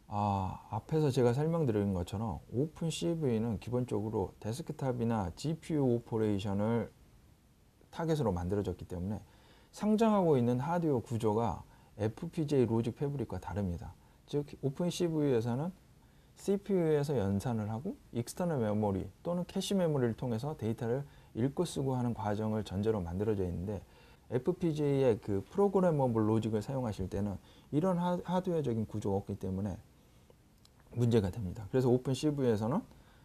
앞에서 제가 설명드린 것처럼 오픈CV는 기본적으로 데스크탑이나 GPU 오퍼레이션을 타겟으로 만들어졌기 때문에 상정하고 있는 하드웨어 구조가 FPGA 로직 패브릭과 다릅니다. 즉 오픈CV에서는 CPU에서 연산을 하고 익스터널 메모리 또는 캐시 메모리를 통해서 데이터를 읽고 쓰고 하는 과정을 전제로 만들어져 있는데 FPGA의 프로그래머블 로직을 사용하실 때는 이런 하드웨어적인 구조가 없기 때문에 문제가 됩니다. 그래서 오픈CV에서는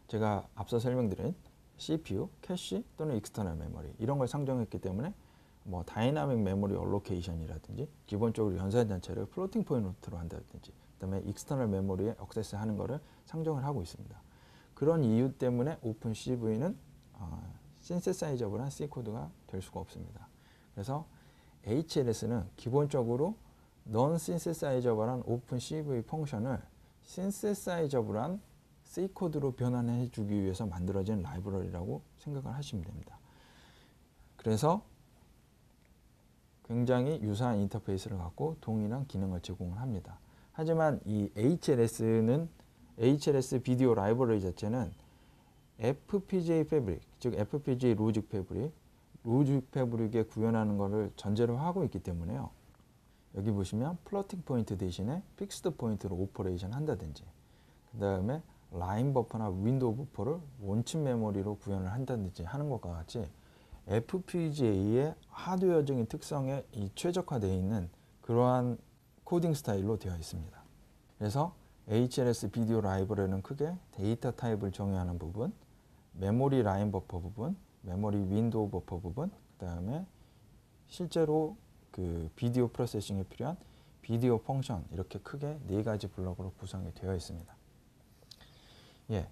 제가 앞서 설명드린 CPU, 캐시 또는 익스터널 메모리 이런 걸 상정했기 때문에 다이나믹 메모리 얼로케이션이라든지 기본적으로 연산 자체를 플로팅 포인트로 한다든지 그다음에 익스터널 메모리에 액세스하는 것을 상정을 하고 있습니다. 그런 이유 때문에 오픈CV는 신세사이저블한 C코드가 될 수가 없습니다. 그래서 HLS는 기본적으로 non synthesizable한 오픈CV 펑션을 synthesizable한 C코드로 변환해 주기 위해서 만들어진 라이브러리라고 생각을 하시면 됩니다. 그래서 굉장히 유사한 인터페이스를 갖고 동일한 기능을 제공을 합니다. 하지만 이 HLS 비디오 라이브러리 자체는 FPGA 패브릭, 즉 FPGA 로직 패브릭에 구현하는 것을 전제로 하고 있기 때문에요. 여기 보시면 플로팅 포인트 대신에 픽스드 포인트로 오퍼레이션 한다든지, 그 다음에 라인 버퍼나 윈도우 버퍼를 원칙 메모리로 구현을 한다든지 하는 것과 같이 FPGA의 하드웨어적인 특성에 최적화되어 있는 그러한 코딩 스타일로 되어 있습니다. 그래서 HLS 비디오 라이브러리는 크게 데이터 타입을 정의하는 부분, 메모리 라인 버퍼 부분, 메모리 윈도우 버퍼 부분, 그 다음에 실제로 그 비디오 프로세싱에 필요한 비디오 펑션, 이렇게 크게 4가지 블록으로 구성이 되어 있습니다. 예.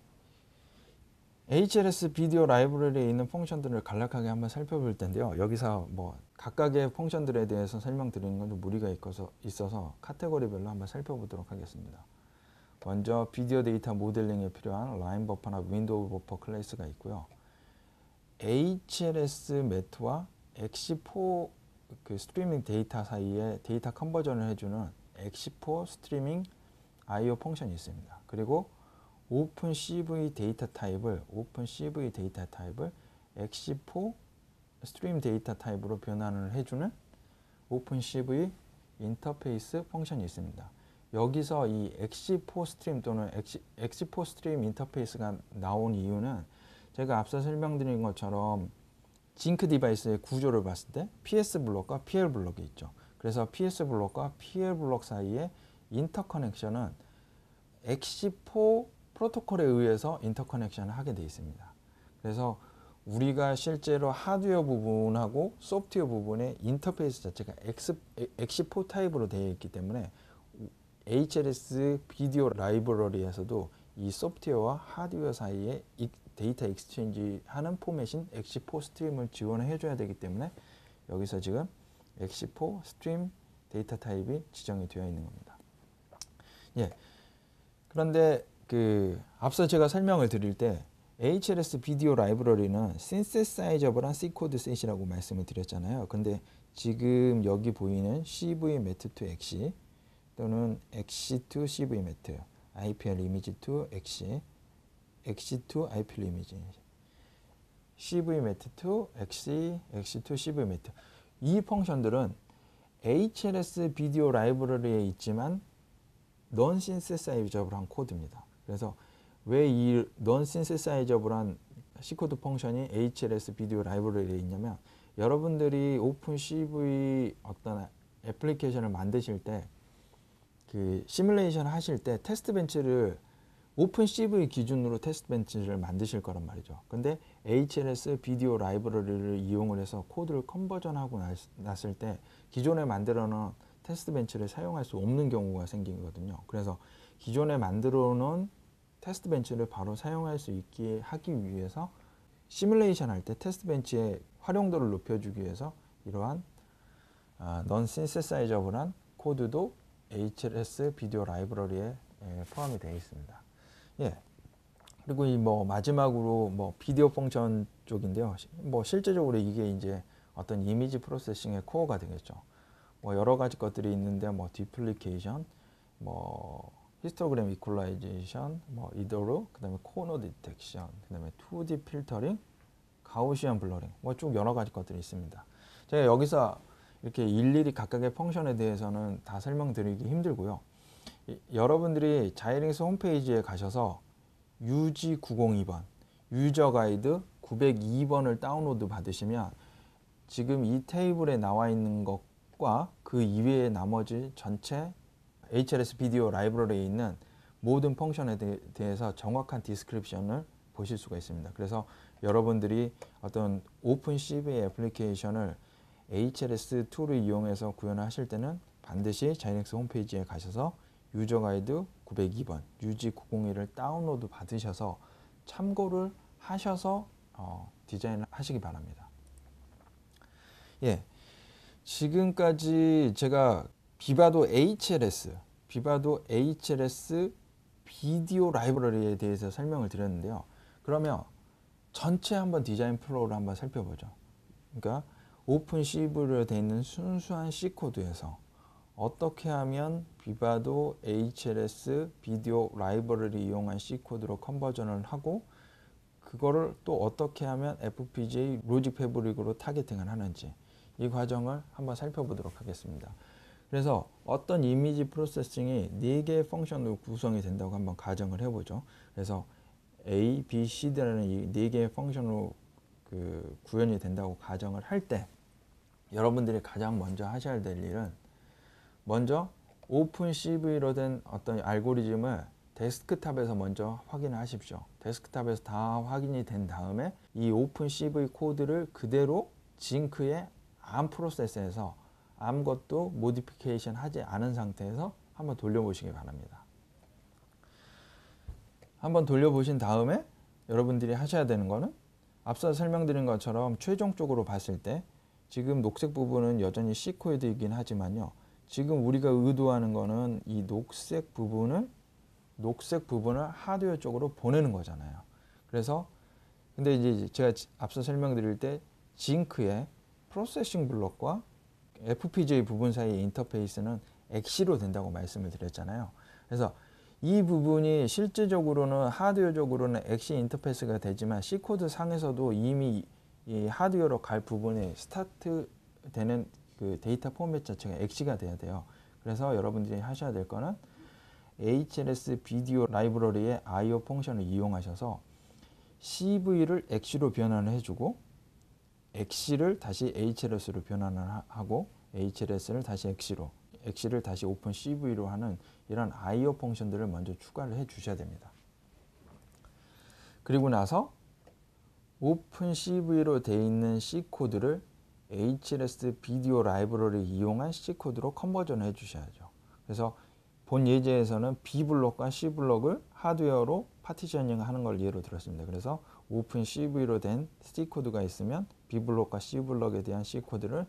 HLS 비디오 라이브러리에 있는 펑션들을 간략하게 한번 살펴볼 텐데요. 여기서 뭐 각각의 펑션들에 대해서 설명드리는 건 좀 무리가 있어서 카테고리별로 한번 살펴보도록 하겠습니다. 먼저 비디오 데이터 모델링에 필요한 라인 버퍼나 윈도우 버퍼 클래스가 있고요. HLS 매트와 X4 그 스트리밍 데이터 사이에 데이터 컨버전을 해주는 X4 스트리밍 IO 펑션이 있습니다. 그리고 오픈CV 데이터 타입을 X4 스트림 데이터 타입으로 변환을 해주는 오픈CV 인터페이스 펑션이 있습니다. 여기서 이 X4 스트림 또는 X4 스트림 인터페이스가 나온 이유는 제가 앞서 설명드린 것처럼 징크 디바이스의 구조를 봤을 때 PS 블록과 PL 블록이 있죠. 그래서 PS 블록과 PL 블록 사이의 인터커넥션은 X4 프로토콜에 의해서 인터커넥션을 하게 되어 있습니다. 그래서 우리가 실제로 하드웨어 부분하고 소프트웨어 부분의 인터페이스 자체가 X4 타입으로 되어 있기 때문에 HLS 비디오 라이브러리에서도 이 소프트웨어와 하드웨어 사이에 데이터 익스체인지 하는 포맷인 X4 스트림을 지원해 줘야 되기 때문에 여기서 지금 X4 스트림 데이터 타입이 지정이 되어 있는 겁니다. 예. 그런데 앞서 제가 설명을 드릴 때 HLS 비디오 라이브러리는 synthesizable한 C코드 셋이라고 말씀을 드렸잖아요. 근데 지금 여기 보이는 CV-MET2XC 또는 XC2 CV-MET, IPL 이미지2 XC, XC2 IPL 이미지, CV-MET2 XC, XC2 CV-MET, 이 펑션들은 HLS 비디오 라이브러리에 있지만 non synthesizable한 코드입니다. 그래서 왜 이 non synthesizable한 C코드 펑션이 HLS 비디오 라이브러리에 있냐면, 여러분들이 오픈CV 어떤 애플리케이션을 만드실 때 시뮬레이션 하실 때 테스트 벤치를 오픈CV 기준으로 테스트 벤치를 만드실 거란 말이죠. 근데 HLS 비디오 라이브러리를 이용을 해서 코드를 컨버전하고 났을 때 기존에 만들어 놓은 테스트 벤치를 사용할 수 없는 경우가 생기거든요. 그래서 기존에 만들어 놓은 테스트 벤치를 바로 사용할 수 있게 하기 위해서 시뮬레이션 할 때 테스트 벤치의 활용도를 높여주기 위해서 이러한 non synthesizable한 코드도 HLS 비디오 라이브러리에 포함이 되어 있습니다. 예. 그리고 이 마지막으로 비디오 펑션 쪽인데요. 실제적으로 이게 이제 어떤 이미지 프로세싱의 코어가 되겠죠. 여러 가지 것들이 있는데 디플리케이션, 히스토그램 이퀄라이제이션, 이더로, 그다음에 코너 디텍션, 그다음에 2D 필터링, 가우시안 블러링, 쭉 여러 가지 것들이 있습니다. 제가 여기서 이렇게 일일이 각각의 펑션에 대해서는 다 설명드리기 힘들고요. 여러분들이 자이링스 홈페이지에 가셔서 UG902번, 유저 가이드 902번을 다운로드 받으시면 지금 이 테이블에 나와 있는 것과 그 이외의 나머지 전체 HLS 비디오 라이브러리에 있는 모든 펑션에 대해서 정확한 디스크립션을 보실 수가 있습니다. 그래서 여러분들이 어떤 오픈CV 애플리케이션을 HLS 툴을 이용해서 구현을 하실 때는 반드시 자이렉스 홈페이지에 가셔서 유저 가이드 902번, UG901을 다운로드 받으셔서 참고를 하셔서 디자인을 하시기 바랍니다. 예, 지금까지 제가 비바도 HLS 비디오 라이브러리에 대해서 설명을 드렸는데요. 그러면 전체 한번 디자인 플로우를 한번 살펴보죠. 그러니까 오픈CV로 되어 있는 순수한 C코드에서 어떻게 하면 비바도 HLS 비디오 라이브러리 이용한 C코드로 컨버전을 하고, 그거를 또 어떻게 하면 FPGA 로직 패브릭으로 타겟팅을 하는지, 이 과정을 한번 살펴보도록 하겠습니다. 그래서 어떤 이미지 프로세싱이 4개의 펑션으로 구성이 된다고 한번 가정을 해보죠. 그래서 A, B, C라는 이 4개의 펑션으로 구현이 된다고 가정을 할 때 여러분들이 가장 먼저 하셔야 될 일은 먼저 오픈CV로 된 어떤 알고리즘을 데스크탑에서 먼저 확인을 하십시오. 데스크탑에서 다 확인이 된 다음에 이 오픈CV 코드를 그대로 징크의 ARM 프로세서에서 아무것도 모디피케이션 하지 않은 상태에서 한번 돌려보시기 바랍니다. 한번 돌려보신 다음에 여러분들이 하셔야 되는 거는 앞서 설명드린 것처럼 최종적으로 봤을 때 지금 녹색 부분은 여전히 C코드이긴 하지만요. 지금 우리가 의도하는 거는 이 녹색 부분을 하드웨어 쪽으로 보내는 거잖아요. 그래서 근데 이제 제가 앞서 설명드릴 때 징크의 프로세싱 블록과 FPGA 부분 사이의 인터페이스는 엑시로 된다고 말씀을 드렸잖아요. 그래서 이 부분이 실제적으로는 하드웨어적으로는 엑시 인터페이스가 되지만 C코드 상에서도 이미 이 하드웨어로 갈 부분이 스타트 되는 그 데이터 포맷 자체가 엑시가 돼야 돼요. 그래서 여러분들이 하셔야 될 거는 HLS 비디오 라이브러리의 IO 펑션을 이용하셔서 CV를 엑시로 변환을 해주고 엑시를 다시 HLS로 변환을 하고 HLS를 다시 엑시를 다시 오픈 CV로 하는 이런 IO 펑션들을 먼저 추가를 해 주셔야 됩니다. 그리고 나서 오픈 CV로 되어 있는 C코드를 HLS 비디오 라이브러리 이용한 C코드로 컨버전을 해 주셔야죠. 그래서 본 예제에서는 B블록과 C블록을 하드웨어로 파티셔닝 하는 걸 예로 들었습니다. 그래서 오픈 CV로 된 C코드가 있으면 B블록과 C블록에 대한 C코드를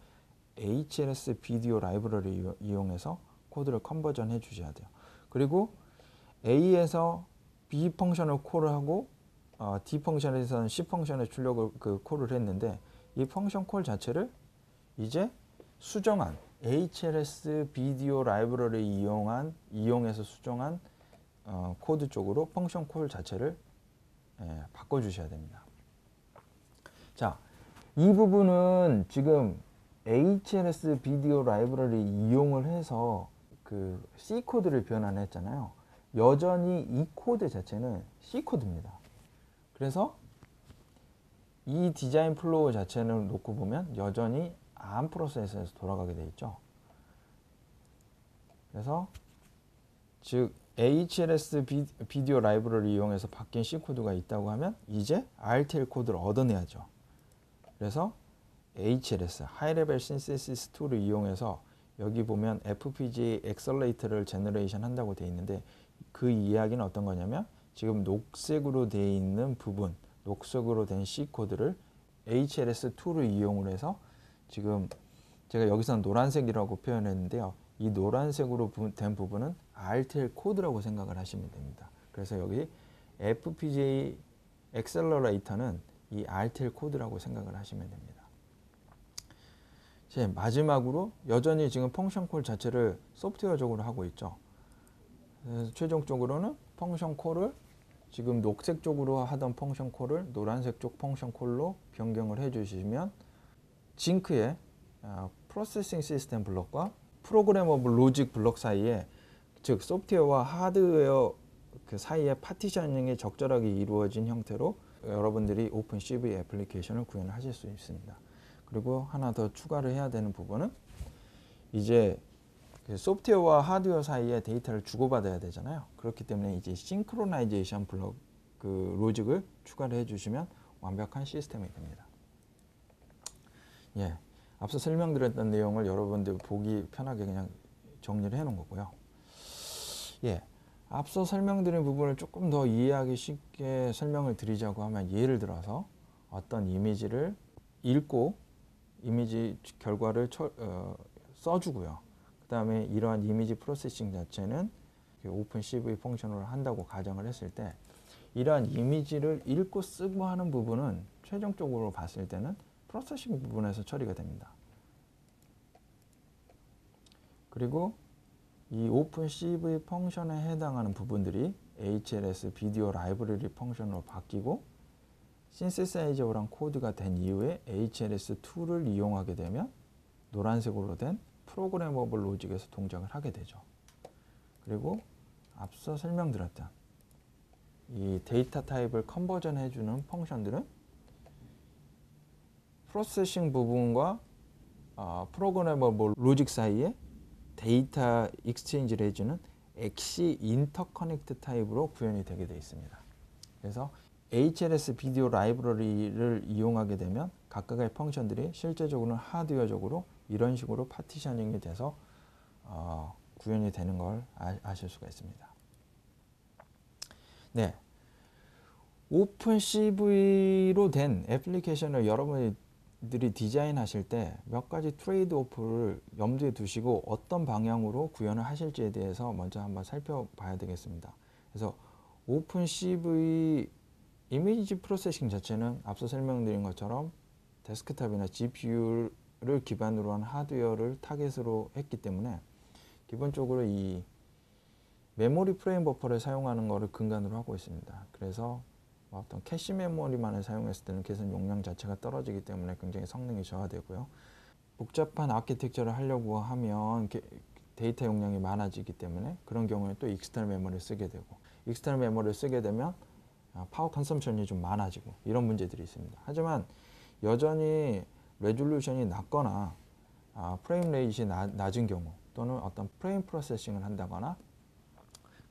HLS 비디오 라이브러리 이용해서 코드를 컨버전 해 주셔야 돼요. 그리고 A에서 B 펑션을 콜을 하고 D 펑션에서는 C 펑션의 출력을 콜을 했는데 이 펑션 콜 자체를 이제 수정한 HLS 비디오 라이브러리 이용해서 수정한 코드 쪽으로 펑션 콜 자체를 바꿔주셔야 됩니다. 자, 이 부분은 지금 HLS 비디오 라이브러리 이용을 해서 그 C 코드를 변환했잖아요. 여전히 이 코드 자체는 C 코드입니다. 그래서 이 디자인 플로우 자체를 놓고 보면 여전히 ARM 프로세서에서 돌아가게 되어 있죠. 그래서 즉 HLS 비디오 라이브러리 이용해서 바뀐 C 코드가 있다고 하면 이제 RTL 코드를 얻어내야죠. 그래서 HLS 하이 레벨 신세시스 툴을 이용해서 여기 보면 FPGA 엑셀레이터를 제너레이션 한다고 되어 있는데 그 이야기는 어떤 거냐면 지금 녹색으로 되어 있는 부분, 녹색으로 된 C 코드를 HLS 툴을 이용을 해서 지금 제가 여기서는 노란색이라고 표현했는데요. 이 노란색으로 된 부분은 RTL 코드라고 생각을 하시면 됩니다. 그래서 여기 FPGA 엑셀러레이터는 이 RTL 코드라고 생각을 하시면 됩니다. 이제 마지막으로 여전히 지금 펑션 콜 자체를 소프트웨어적으로 하고 있죠. 그래서 최종적으로는 펑션 콜을 지금 녹색 쪽으로 하던 펑션 콜을 노란색 쪽 펑션 콜로 변경을 해 주시면 징크의 프로세싱 시스템 블록과 프로그래머블 로직 블록 사이에 즉 소프트웨어와 하드웨어 그 사이에 파티셔닝이 적절하게 이루어진 형태로 여러분들이 오픈 CV 애플리케이션을 구현하실 수 있습니다. 그리고 하나 더 추가를 해야 되는 부분은 이제 그 소프트웨어와 하드웨어 사이에 데이터를 주고받아야 되잖아요. 그렇기 때문에 이제 싱크로나이제이션 블록 그 로직을 추가를 해주시면 완벽한 시스템이 됩니다. 예, 앞서 설명드렸던 내용을 여러분들 보기 편하게 그냥 정리를 해놓은 거고요. 예, 앞서 설명드린 부분을 조금 더 이해하기 쉽게 설명을 드리자고 하면 예를 들어서 어떤 이미지를 읽고 이미지 결과를 써주고요. 그 다음에 이러한 이미지 프로세싱 자체는 오픈 CV 펑션으로 한다고 가정을 했을 때 이러한 이미지를 읽고 쓰고 하는 부분은 최종적으로 봤을 때는 프로세싱 부분에서 처리가 됩니다. 그리고 이 오픈 CV 펑션에 해당하는 부분들이 HLS 비디오 라이브러리 펑션으로 바뀌고 신세사이저랑 코드가 된 이후에 HLS 툴을 이용하게 되면 노란색으로 된 프로그래머블 로직에서 동작을 하게 되죠. 그리고 앞서 설명드렸던 이 데이터 타입을 컨버전 해주는 펑션들은 프로세싱 부분과 프로그래머블 로직 사이에 데이터 익스체인지를 해주는 엑시 인터커넥트 타입으로 구현이 되게 되어 있습니다. 그래서 HLS 비디오 라이브러리를 이용하게 되면 각각의 펑션들이 실제적으로는 하드웨어적으로 이런 식으로 파티셔닝이 돼서 구현이 되는 걸 아실 수가 있습니다. 네, 오픈CV로 된 애플리케이션을 여러분들이 디자인하실 때 몇 가지 트레이드 오프를 염두에 두시고 어떤 방향으로 구현을 하실지에 대해서 먼저 한번 살펴봐야 되겠습니다. 그래서 오픈CV 이미지 프로세싱 자체는 앞서 설명드린 것처럼 데스크탑이나 GPU를 기반으로 한 하드웨어를 타겟으로 했기 때문에 기본적으로 이 메모리 프레임 버퍼를 사용하는 것을 근간으로 하고 있습니다. 그래서 어떤 캐시 메모리만을 사용했을 때는 계산 용량 자체가 떨어지기 때문에 굉장히 성능이 저하되고요. 복잡한 아키텍처를 하려고 하면 데이터 용량이 많아지기 때문에 그런 경우에 또 익스터널 메모리를 쓰게 되고, 익스터널 메모리를 쓰게 되면 파워 컨섬션이 좀 많아지고 이런 문제들이 있습니다. 하지만 여전히 레졸루션이 낮거나 프레임 레이트가 낮은 경우, 또는 어떤 프레임 프로세싱을 한다거나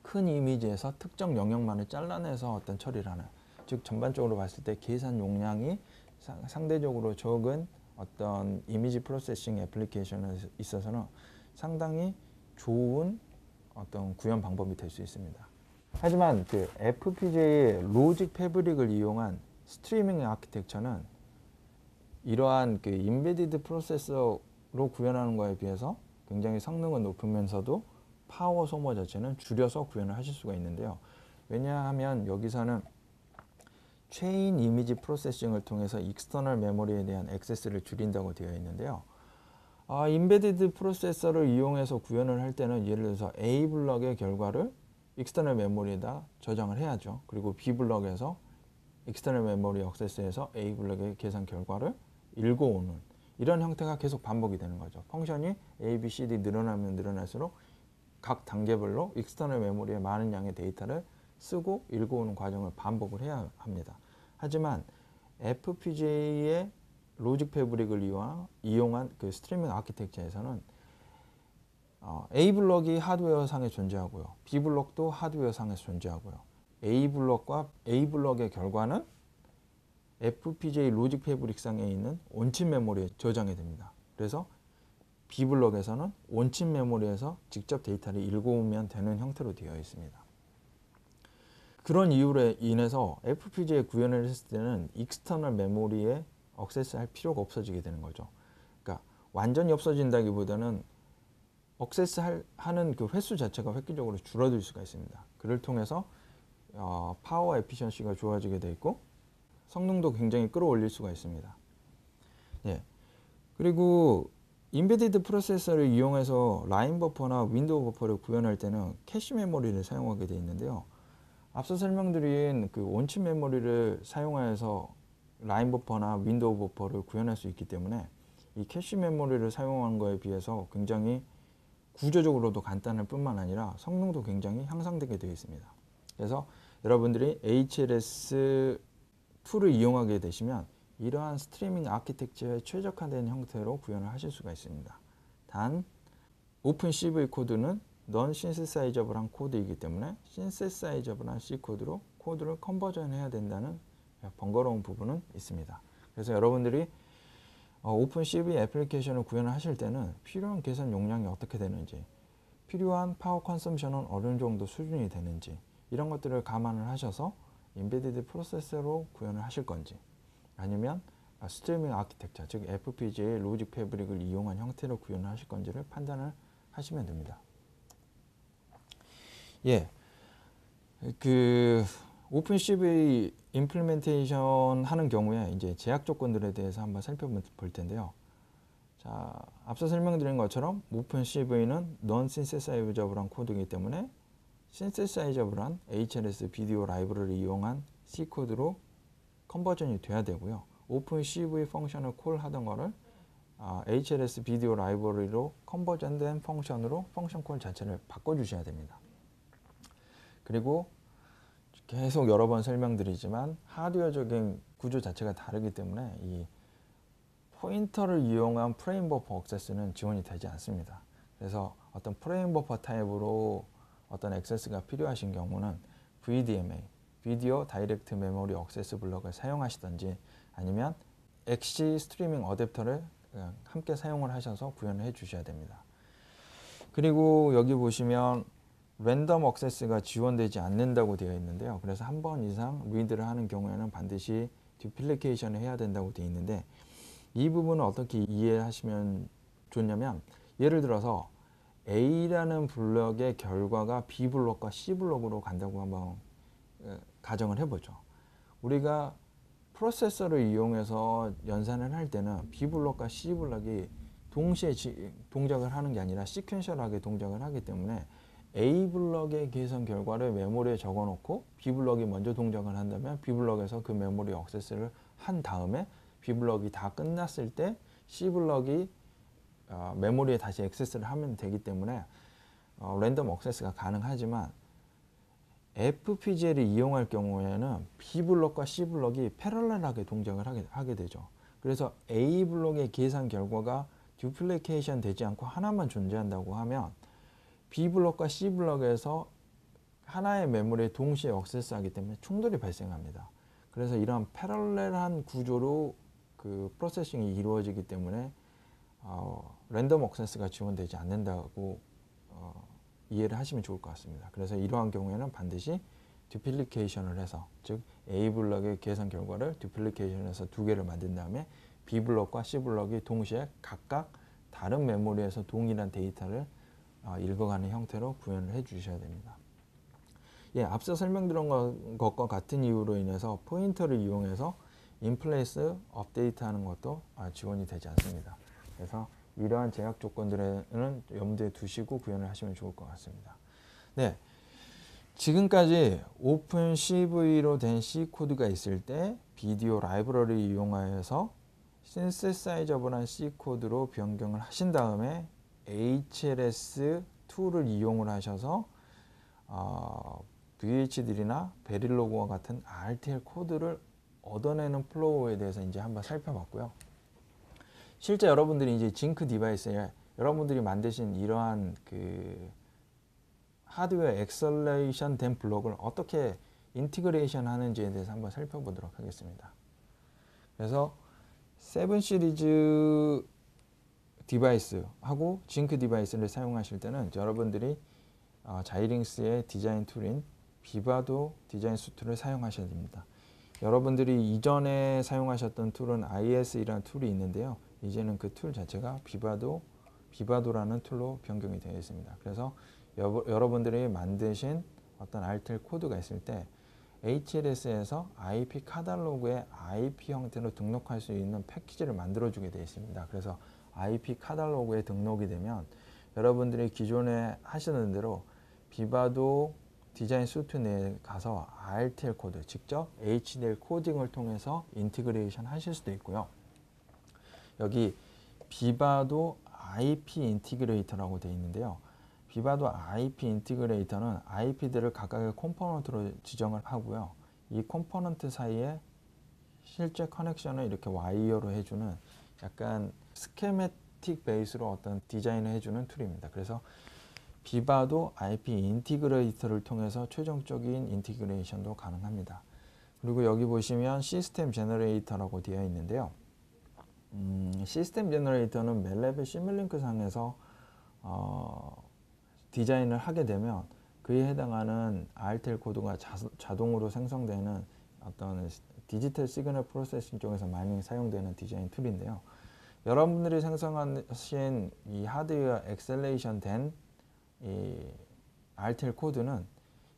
큰 이미지에서 특정 영역만을 잘라내서 어떤 처리를 하는, 즉 전반적으로 봤을 때 계산 용량이 상대적으로 적은 어떤 이미지 프로세싱 애플리케이션에 있어서는 상당히 좋은 어떤 구현 방법이 될 수 있습니다. 하지만 그 FPGA의 로직 패브릭을 이용한 스트리밍 아키텍처는 이러한 그 인베디드 프로세서로 구현하는 것에 비해서 굉장히 성능은 높으면서도 파워 소모 자체는 줄여서 구현을 하실 수가 있는데요. 왜냐하면 여기서는 체인 이미지 프로세싱을 통해서 익스터널 메모리에 대한 액세스를 줄인다고 되어 있는데요. 인베디드 프로세서를 이용해서 구현을 할 때는 예를 들어서 A 블럭의 결과를 익스터널 메모리에다 저장을 해야죠. 그리고 B 블럭에서 익스터널 메모리 액세스에서 A 블럭의 계산 결과를 읽어오는 이런 형태가 계속 반복이 되는 거죠. 펑션이 A, B, C, D 늘어나면 늘어날수록 각 단계별로 익스터널 메모리에 많은 양의 데이터를 쓰고 읽어오는 과정을 반복을 해야 합니다. 하지만 FPGA의 로직 패브릭을 이용한 그 스트리밍 아키텍처에서는 A 블럭이 하드웨어 상에 존재하고요. B 블럭도 하드웨어 상에서 존재하고요. A 블럭과 A 블럭의 결과는 FPGA 로직 패브릭 상에 있는 온칩 메모리에 저장이 됩니다. 그래서 B 블럭에서는 온칩 메모리에서 직접 데이터를 읽어오면 되는 형태로 되어 있습니다. 그런 이유로 인해서 FPGA 구현을 했을 때는 익스터널 메모리에 액세스할 필요가 없어지게 되는 거죠. 그러니까 완전히 없어진다기보다는 액세스하는 그 횟수 자체가 획기적으로 줄어들 수가 있습니다. 그를 통해서 파워 에피션시가 좋아지게 돼 있고 성능도 굉장히 끌어올릴 수가 있습니다. 예. 그리고 인베디드 프로세서를 이용해서 라인 버퍼나 윈도우 버퍼를 구현할 때는 캐시 메모리를 사용하게 되어 있는데요. 앞서 설명드린 그 온칩 메모리를 사용해서 라인 버퍼나 윈도우 버퍼를 구현할 수 있기 때문에 이 캐시 메모리를 사용하는 것에 비해서 굉장히 구조적으로도 간단할 뿐만 아니라 성능도 굉장히 향상되게 되어 있습니다. 그래서 여러분들이 HLS2를 이용하게 되시면 이러한 스트리밍 아키텍처에 최적화된 형태로 구현을 하실 수가 있습니다. 단 오픈CV 코드는 넌 신세사이저블한 코드이기 때문에 신세사이저블한 C 코드로 코드를 컨버전 해야 된다는 번거로운 부분은 있습니다. 그래서 여러분들이 오픈CV 애플리케이션을 구현을 하실 때는 필요한 계산 용량이 어떻게 되는지, 필요한 파워 컨섬션은 어느 정도 수준이 되는지 이런 것들을 감안을 하셔서 인베디드 프로세서로 구현을 하실 건지, 아니면 스트리밍 아키텍처, 즉 FPGA 로직 패브릭을 이용한 형태로 구현을 하실 건지를 판단을 하시면 됩니다. 예, 그 오픈CV 임플리멘테이션 하는 경우에 이제 제약 조건들에 대해서 한번 살펴볼 텐데요. 자, 앞서 설명드린 것처럼 오픈CV는 넌 신세사이저블한 코드이기 때문에 신세사이저블한 HLS 비디오 라이브러리를 이용한 C 코드로 컨버전이 돼야 되고요. 오픈CV 펑션을 콜 하던 거를 HLS 비디오 라이브러리로 컨버전된 펑션으로 펑션 콜 자체를 바꿔주셔야 됩니다. 그리고 계속 여러 번 설명드리지만 하드웨어적인 구조 자체가 다르기 때문에 이 포인터를 이용한 프레임 버퍼 액세스는 지원이 되지 않습니다. 그래서 어떤 프레임 버퍼 타입으로 어떤 액세스가 필요하신 경우는 VDMA, 비디오 다이렉트 메모리 액세스 블럭을 사용하시든지 아니면 엑시 스트리밍 어댑터를 함께 사용을 하셔서 구현을 해 주셔야 됩니다. 그리고 여기 보시면 랜덤 액세스가 지원되지 않는다고 되어 있는데요. 그래서 한 번 이상 리드를 하는 경우에는 반드시 듀플리케이션을 해야 된다고 되어 있는데, 이 부분은 어떻게 이해하시면 좋냐면, 예를 들어서 A라는 블럭의 결과가 B 블럭과 C 블럭으로 간다고 한번 가정을 해보죠. 우리가 프로세서를 이용해서 연산을 할 때는 B 블럭과 C 블럭이 동시에 동작을 하는 게 아니라 시퀀셜하게 동작을 하기 때문에 A 블럭의 계산 결과를 메모리에 적어 놓고 B 블럭이 먼저 동작을 한다면 B 블럭에서 그 메모리 액세스를 한 다음에 B 블럭이 다 끝났을 때 C 블럭이 메모리에 다시 액세스를 하면 되기 때문에 랜덤 액세스가 가능하지만, FPGA를 이용할 경우에는 B 블럭과 C 블럭이 패러럴하게 동작을 하게 되죠. 그래서 A 블럭의 계산 결과가 듀플리케이션 되지 않고 하나만 존재한다고 하면 B 블럭과 C 블럭에서 하나의 메모리에 동시에 액세스하기 때문에 충돌이 발생합니다. 그래서 이러한 패러럴한 구조로 그 프로세싱이 이루어지기 때문에 랜덤 액세스가 지원되지 않는다고 이해를 하시면 좋을 것 같습니다. 그래서 이러한 경우에는 반드시 듀플리케이션을 해서, 즉 A 블럭의 계산 결과를 듀플리케이션해서 두 개를 만든 다음에 B 블럭과 C 블럭이 동시에 각각 다른 메모리에서 동일한 데이터를 읽어가는 형태로 구현을 해 주셔야 됩니다. 예, 앞서 설명드린 것과 같은 이유로 인해서 포인터를 이용해서 인플레이스 업데이트하는 것도 지원이 되지 않습니다. 그래서 이러한 제약 조건들은 염두에 두시고 구현을 하시면 좋을 것 같습니다. 네, 지금까지 오픈 CV로 된 C 코드가 있을 때 비디오 라이브러리 이용하여서 신세사이저블한 C 코드로 변경을 하신 다음에 HLS 툴을 이용을 하셔서 VHDL이나 베릴로그와 같은 RTL 코드를 얻어내는 플로우에 대해서 이제 한번 살펴봤고요. 실제 여러분들이 이제 징크 디바이스에 여러분들이 만드신 이러한 그 하드웨어 엑셀레이션 된 블록을 어떻게 인티그레이션 하는지에 대해서 한번 살펴보도록 하겠습니다. 그래서 7 시리즈 디바이스하고 징크 디바이스를 사용하실 때는 여러분들이 자이링스의 디자인 툴인 비바도 디자인 수트를 사용하셔야 됩니다. 여러분들이 이전에 사용하셨던 툴은 IS이라는 툴이 있는데요. 이제는 그 툴 자체가 비바도라는 툴로 변경이 되어 있습니다. 그래서 여러분들이 만드신 어떤 RTL 코드가 있을 때 HLS에서 IP 카탈로그에 IP 형태로 등록할 수 있는 패키지를 만들어주게 되어 있습니다. 그래서 IP 카탈로그에 등록이 되면 여러분들이 기존에 하시는 대로 비바도 디자인 수트 내에 가서 RTL 코드, 직접 HDL 코딩을 통해서 인티그레이션 하실 수도 있고요. 여기 비바도 IP 인티그레이터라고 되어 있는데요. 비바도 IP 인티그레이터는 IP들을 각각의 컴포넌트로 지정을 하고요. 이 컴포넌트 사이에 실제 커넥션을 이렇게 와이어로 해주는 약간 스케매틱 베이스로 어떤 디자인을 해주는 툴입니다. 그래서 비바도 IP 인티그레이터를 통해서 최종적인 인티그레이션도 가능합니다. 그리고 여기 보시면 시스템 제너레이터라고 되어 있는데요. 시스템 제너레이터는 멜레벨 시뮬링크 상에서 디자인을 하게 되면 그에 해당하는 RTL 코드가 자동으로 생성되는 어떤 디지털 시그널 프로세싱 쪽에서 많이 사용되는 디자인 툴인데요. 여러분들이 생성하신 이 하드웨어 엑셀레이션 된 이 RTL 코드는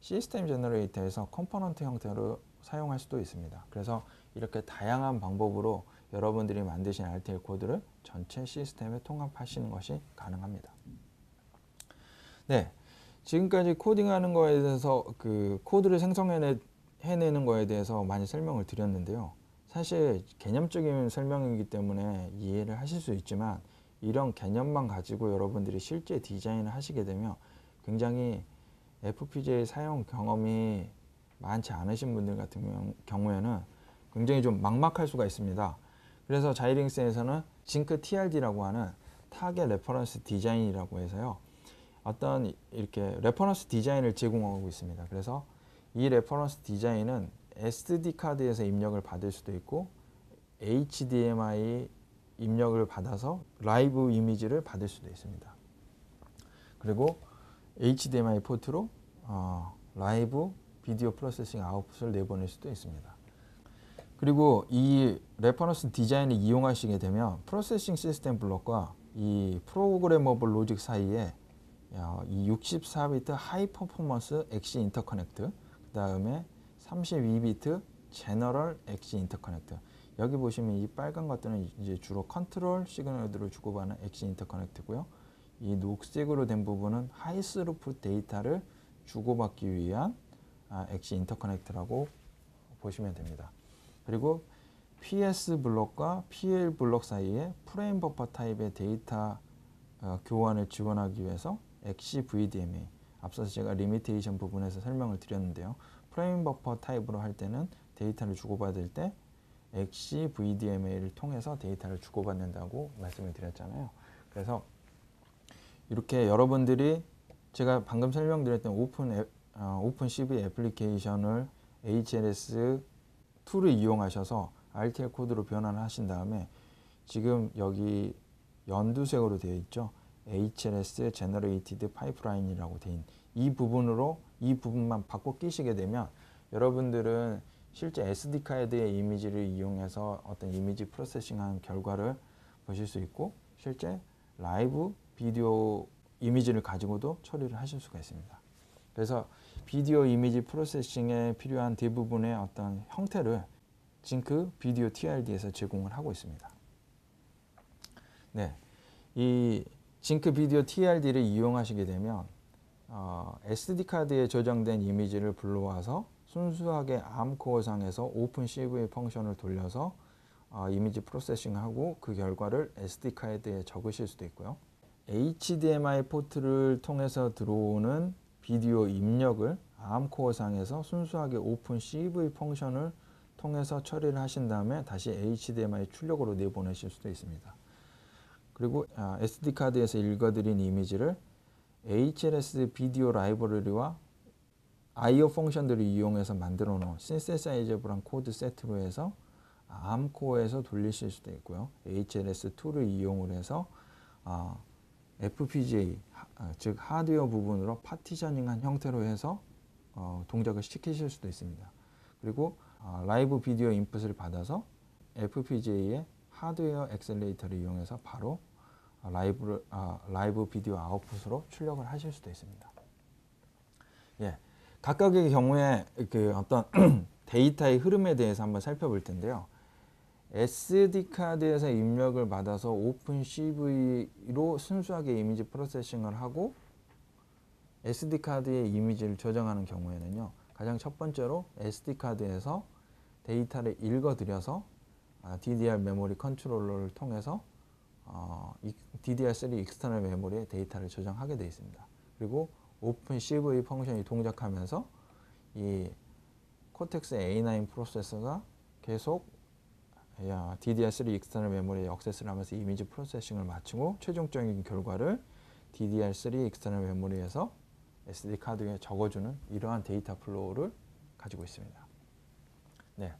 시스템 제너레이터에서 컴포넌트 형태로 사용할 수도 있습니다. 그래서 이렇게 다양한 방법으로 여러분들이 만드신 RTL 코드를 전체 시스템에 통합하시는 것이 가능합니다. 네, 지금까지 코딩하는 거에 대해서 그 코드를 생성해내는 거에 대해서 많이 설명을 드렸는데요. 사실 개념적인 설명이기 때문에 이해를 하실 수 있지만 이런 개념만 가지고 여러분들이 실제 디자인을 하시게 되면 굉장히 FPGA 사용 경험이 많지 않으신 분들 같은 경우에는 굉장히 좀 막막할 수가 있습니다. 그래서 자이링스에서는 징크 TRD라고 하는 타겟 레퍼런스 디자인이라고 해서요. 어떤 이렇게 레퍼런스 디자인을 제공하고 있습니다. 그래서 이 레퍼런스 디자인은 SD 카드에서 입력을 받을 수도 있고 HDMI 입력을 받아서 라이브 이미지를 받을 수도 있습니다. 그리고 HDMI 포트로 라이브 비디오 프로세싱 아웃풋을 내보낼 수도 있습니다. 그리고 이 레퍼런스 디자인을 이용하시게 되면 프로세싱 시스템 블록과 이 프로그래머블 로직 사이에 이 64비트 하이 퍼포먼스 엑시 인터커넥트, 그 다음에 32비트 제너럴 엑시 인터커넥트. 여기 보시면 이 빨간 것들은 이제 주로 컨트롤 시그널들을 주고받는 엑시 인터커넥트고요. 이 녹색으로 된 부분은 하이 스루풋 데이터를 주고받기 위한 엑시 인터커넥트라고 보시면 됩니다. 그리고 PS 블록과 PL 블록 사이에 프레임 버퍼 타입의 데이터 교환을 지원하기 위해서 엑시 VDMA, 앞서서 제가 리미테이션 부분에서 설명을 드렸는데요. 프레임 버퍼 타입으로 할 때는 데이터를 주고받을 때 엑시 VDMA를 통해서 데이터를 주고받는다고 말씀을 드렸잖아요. 그래서 이렇게 여러분들이 제가 방금 설명드렸던 오픈 CV 애플리케이션을 HLS 툴을 이용하셔서 RTL 코드로 변환을 하신 다음에 지금 여기 연두색으로 되어 있죠. HLS Generated Pipeline이라고 되어 있는 이 부분만 바꿔 끼시게 되면 여러분들은 실제 SD 카드의 이미지를 이용해서 어떤 이미지 프로세싱한 결과를 보실 수 있고 실제 라이브 비디오 이미지를 가지고도 처리를 하실 수가 있습니다. 그래서 비디오 이미지 프로세싱에 필요한 대부분의 어떤 형태를 징크 비디오 TRD에서 제공을 하고 있습니다. 네, 이 징크 비디오 TRD를 이용하시게 되면 SD 카드에 저장된 이미지를 불러와서 순수하게 암코어상에서 오픈 CV 펑션을 돌려서 이미지 프로세싱하고 그 결과를 SD 카드에 적으실 수도 있고요. HDMI 포트를 통해서 들어오는 비디오 입력을 암코어상에서 순수하게 오픈 CV 펑션을 통해서 처리를 하신 다음에 다시 HDMI 출력으로 내보내실 수도 있습니다. 그리고 SD카드에서 읽어드린 이미지를 HLS 비디오 라이브러리와 I/O 펑션들을 이용해서 만들어 놓은 신세사이저블한 코드 세트로 해서 암코어에서 돌리실 수도 있고요. HLS 툴을 이용을 해서 FPGA, 즉 하드웨어 부분으로 파티셔닝한 형태로 해서 동작을 시키실 수도 있습니다. 그리고 라이브 비디오 인풋을 받아서 FPGA의 하드웨어 엑셀레이터를 이용해서 바로 라이브 비디오 아웃풋으로 출력을 하실 수도 있습니다. 예, 각각의 경우에 그 어떤 데이터의 흐름에 대해서 한번 살펴볼 텐데요. SD 카드에서 입력을 받아서 오픈 CV로 순수하게 이미지 프로세싱을 하고 SD 카드에 이미지를 저장하는 경우에는요. 가장 첫 번째로 SD 카드에서 데이터를 읽어들여서 DDR 메모리 컨트롤러를 통해서 DDR3 익스터널 메모리에 데이터를 저장하게 되어 있습니다. 그리고 오픈 CV 펑션이 동작하면서 이 코텍스 A9 프로세서가 계속 DDR3 익스터널 메모리에 액세스를 하면서 이미지 프로세싱을 마치고 최종적인 결과를 DDR3 익스터널 메모리에서 SD 카드에 적어주는 이러한 데이터 플로우를 가지고 있습니다. 네,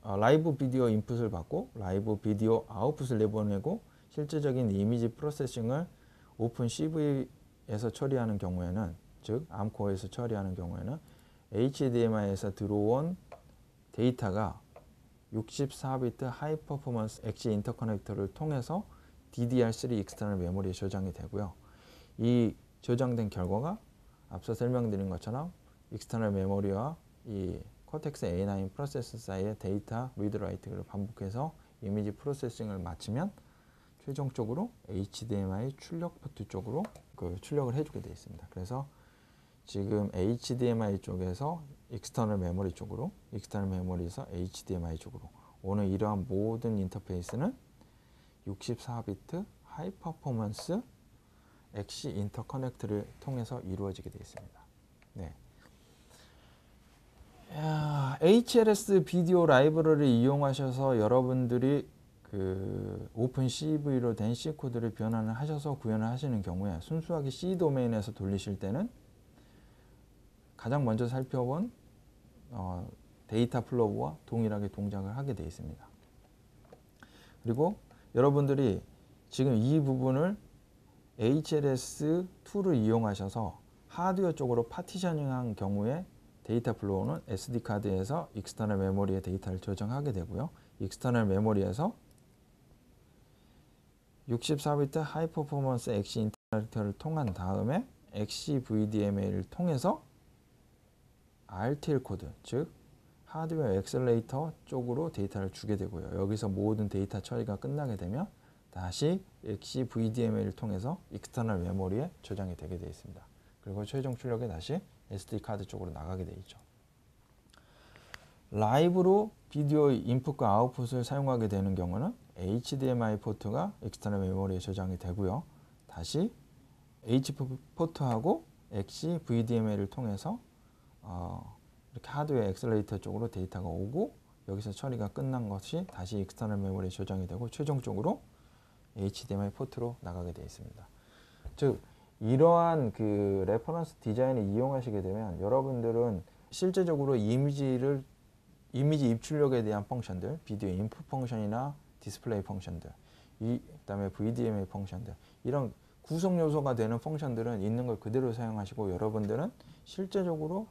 라이브 비디오 인풋을 받고 라이브 비디오 아웃풋을 내보내고 실제적인 이미지 프로세싱을 오픈 CV에서 처리하는 경우에는, 즉 암코어에서 처리하는 경우에는 HDMI에서 들어온 데이터가 64비트 하이 퍼포먼스 엑시 인터커넥터를 통해서 DDR3 익스터널 메모리에 저장이 되고요. 이 저장된 결과가 앞서 설명드린 것처럼 익스터널 메모리와 이 코텍스 A9 프로세서 사이의 데이터 리드 라이트를 반복해서 이미지 프로세싱을 마치면 최종적으로 HDMI 출력 포트 쪽으로 출력을 해주게 되어 있습니다. 그래서 지금 HDMI 쪽에서 익스터널 메모리 쪽으로, 익스터널 메모리에서 HDMI 쪽으로 오는 이러한 모든 인터페이스는 64비트 하이 퍼포먼스 엑시 인터커넥트를 통해서 이루어지게 되어 있습니다. 네. HLS 비디오 라이브러리를 이용하셔서 여러분들이 그 오픈 CV로 된 C 코드를 변환을 하셔서 구현을 하시는 경우에 순수하게 C 도메인에서 돌리실 때는 가장 먼저 살펴본 데이터 플로우와 동일하게 동작을 하게 되어 있습니다. 그리고 여러분들이 지금 이 부분을 HLS 툴을 이용하셔서 하드웨어 쪽으로 파티셔닝한 경우에 데이터 플로우는 SD카드에서 익스터널 메모리에 데이터를 저장하게 되고요. 익스터널 메모리에서 64비트 하이 퍼포먼스 엑시 인터커넥터를 통한 다음에 엑시 VDMA를 통해서 RTL 코드, 즉 하드웨어 엑셀레이터 쪽으로 데이터를 주게 되고요. 여기서 모든 데이터 처리가 끝나게 되면 다시 엑시 VDMA를 통해서 익스터널 메모리에 저장이 되게 되어 있습니다. 그리고 최종 출력에 다시 SD카드 쪽으로 나가게 되어 있죠. 라이브로 비디오 인풋과 아웃풋을 사용하게 되는 경우는 HDMI 포트가 익스터널 메모리에 저장이 되고요. 다시 H 포트하고 엑시 VDMA를 통해서 이렇게 하드웨어 엑셀레이터 쪽으로 데이터가 오고 여기서 처리가 끝난 것이 다시 익스터널 메모리에 저장이 되고 최종적으로 HDMI 포트로 나가게 되어 있습니다. 즉 이러한 그 레퍼런스 디자인을 이용하시게 되면 여러분들은 실제적으로 이미지 입출력에 대한 펑션들, 비디오 인풋 펑션이나 디스플레이 펑션들, 그다음에 VDMA 펑션들, 이런 구성 요소가 되는 펑션들은 있는 걸 그대로 사용하시고 여러분들은 실제적으로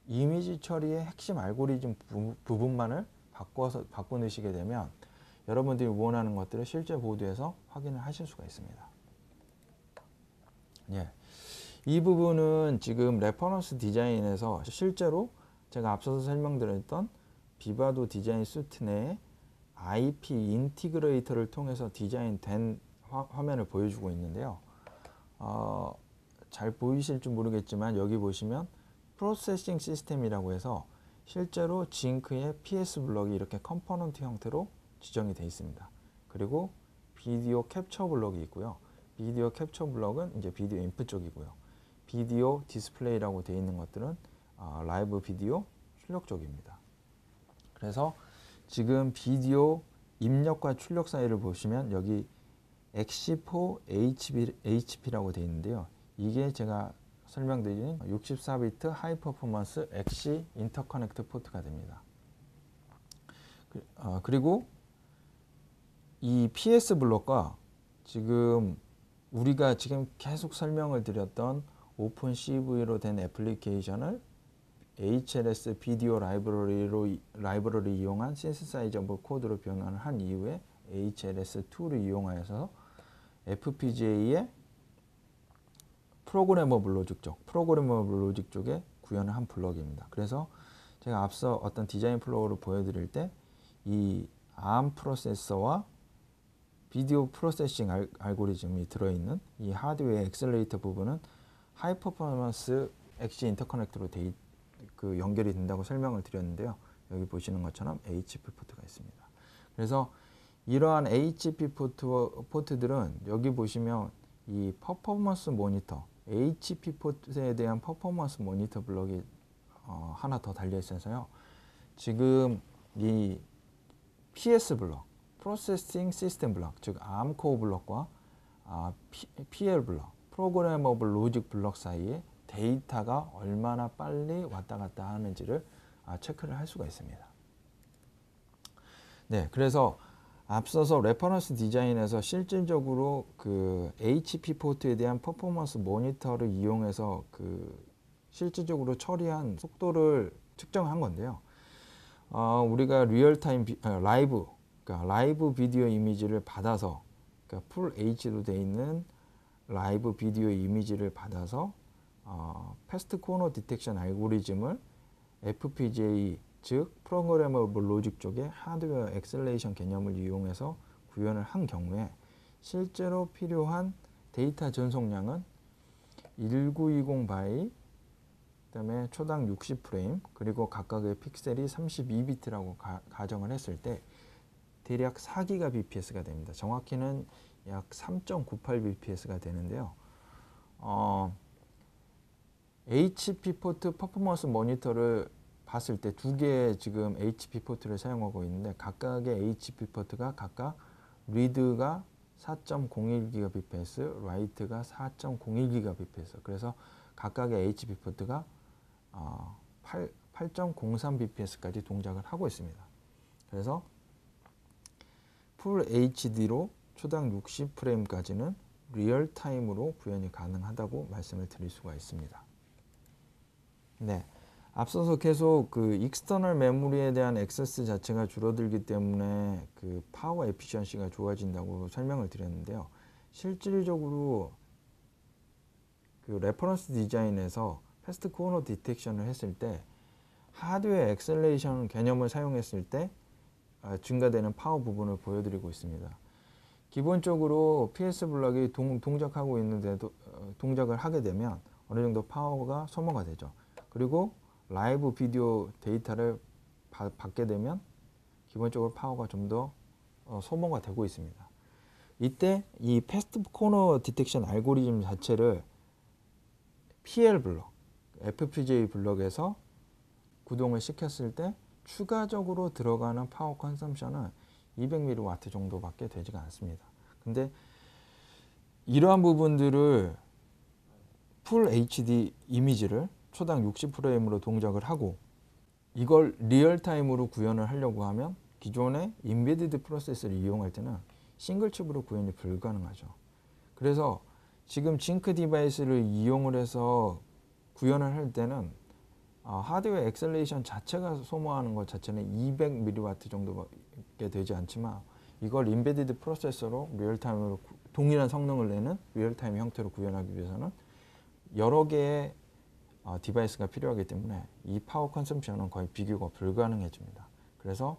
이미지 처리의 핵심 알고리즘 부분만을 바꿔 넣으시게 되면 여러분들이 원하는 것들을 실제 보드에서 확인을 하실 수가 있습니다. 예. 이 부분은 지금 레퍼런스 디자인에서 실제로 제가 앞서서 설명드렸던 비바도 디자인 수트 내에 IP 인티그레이터를 통해서 디자인된 화면을 보여주고 있는데요. 잘 보이실지 모르겠지만 여기 보시면 프로세싱 시스템이라고 해서 실제로 징크의 PS 블럭이 이렇게 컴포넌트 형태로 지정이 되어 있습니다. 그리고 비디오 캡처 블럭이 있고요. 비디오 캡처 블럭은 이제 비디오 인풋 쪽이고요. 비디오 디스플레이라고 되어 있는 것들은 라이브 비디오 출력 쪽입니다. 그래서 지금 비디오 입력과 출력 사이를 보시면 여기 X4 HP라고 되어 있는데요. 이게 제가 설명드린 64비트 하이 퍼포먼스 엑시 인터커넥트 포트가 됩니다. 그리고 이 PS 블록과 지금 우리가 지금 계속 설명을 드렸던 오픈 CV로 된 애플리케이션을 HLS 비디오 라이브러리 이용한 신시사이저블 코드로 변환을 한 이후에 HLS2를 이용하여서 FPGA의 프로그래머블 로직 쪽에 구현을 한 블럭입니다. 그래서 제가 앞서 어떤 디자인 플로우를 보여드릴 때 이 ARM 프로세서와 비디오 프로세싱 알고리즘이 들어있는 이 하드웨어 엑셀레이터 부분은 하이 퍼포먼스 엑시 인터커넥터로 연결이 된다고 설명을 드렸는데요. 여기 보시는 것처럼 HP 포트가 있습니다. 그래서 이러한 HP 포트들은 여기 보시면 이 퍼포먼스 모니터, HP 포트에 대한 퍼포먼스 모니터 블럭이 하나 더 달려 있어서요. 지금 이 PS 블럭, 프로세싱 시스템 블럭, 즉 ARM 코어 블럭과 PL 블럭, 프로그래머블 로직 블럭 사이에 데이터가 얼마나 빨리 왔다 갔다 하는지를 체크를 할 수가 있습니다. 네, 그래서 앞서서 레퍼런스 디자인에서 실질적으로 그 HP 포트에 대한 퍼포먼스 모니터를 이용해서 그 실질적으로 처리한 속도를 측정한 건데요. 우리가 리얼타임 라이브 비디오 이미지를 받아서 그러니까 풀 HD로 되어 있는 라이브 비디오 이미지를 받아서 패스트 코너 디텍션 알고리즘을 FPGA 즉 프로그래머블 로직 쪽의 하드웨어 엑셀레이션 개념을 이용해서 구현을 한 경우에 실제로 필요한 데이터 전송량은 1920 바이, 그다음에 초당 60 프레임, 그리고 각각의 픽셀이 32비트라고 가정을 했을 때 대략 4GBps가 됩니다. 정확히는 약 3.98bps가 되는데요. HP 포트 퍼포먼스 모니터를 봤을 때 두 개의 지금 HP 포트를 사용하고 있는데 각각의 HP 포트가 각각 리드가 4.01GBps, 라이트가 4.01GBps. 그래서 각각의 HP 포트가 8.03bps까지 동작을 하고 있습니다. 그래서 풀 HD로 초당 60프레임까지는 리얼타임으로 구현이 가능하다고 말씀을 드릴 수가 있습니다. 네, 앞서서 계속 그 익스터널 메모리에 대한 액세스 자체가 줄어들기 때문에 그 파워 에피션시가 좋아진다고 설명을 드렸는데요. 실질적으로 그 레퍼런스 디자인에서 패스트 코너 디텍션을 했을 때 하드웨어 엑셀레이션 개념을 사용했을 때 증가되는 파워 부분을 보여드리고 있습니다. 기본적으로 PS 블럭이 동작하고 있는데도 동작을 하게 되면 어느 정도 파워가 소모가 되죠. 그리고 라이브 비디오 데이터를 받게 되면 기본적으로 파워가 좀 더 소모가 되고 있습니다. 이때 이 패스트 코너 디텍션 알고리즘 자체를 PL 블럭, FPGA 블럭에서 구동을 시켰을 때 추가적으로 들어가는 파워 컨섬션은 200mW 정도밖에 되지가 않습니다. 근데 이러한 부분들을 풀 HD 이미지를 초당 60프레임으로 동작을 하고 이걸 리얼타임으로 구현을 하려고 하면 기존의 인베디드 프로세서를 이용할 때는 싱글칩으로 구현이 불가능하죠. 그래서 지금 징크 디바이스를 이용을 해서 구현을 할 때는 하드웨어 엑셀레이션 자체가 소모하는 것 자체는 200mW 정도밖에 되지 않지만 이걸 인베디드 프로세서로 리얼타임으로 동일한 성능을 내는 리얼타임 형태로 구현하기 위해서는 여러 개의 디바이스가 필요하기 때문에 이 파워 컨섬션은 거의 비교가 불가능해집니다. 그래서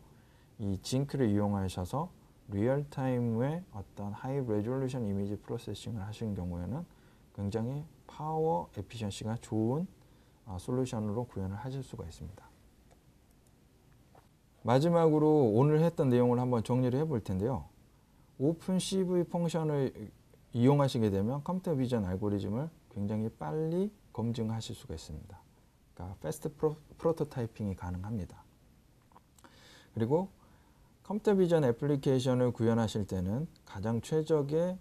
이 징크를 이용하셔서 리얼타임의 어떤 하이 레졸루션 이미지 프로세싱을 하시는 경우에는 굉장히 파워 에피션시가 좋은 솔루션으로 구현을 하실 수가 있습니다. 마지막으로 오늘 했던 내용을 한번 정리를 해볼 텐데요. 오픈 CV 펑션을 이용하시게 되면 컴퓨터 비전 알고리즘을 굉장히 빨리 검증하실 수가 있습니다. 그러니까 패스트 프로토타이핑이 가능합니다. 그리고 컴퓨터 비전 애플리케이션을 구현하실 때는 가장 최적의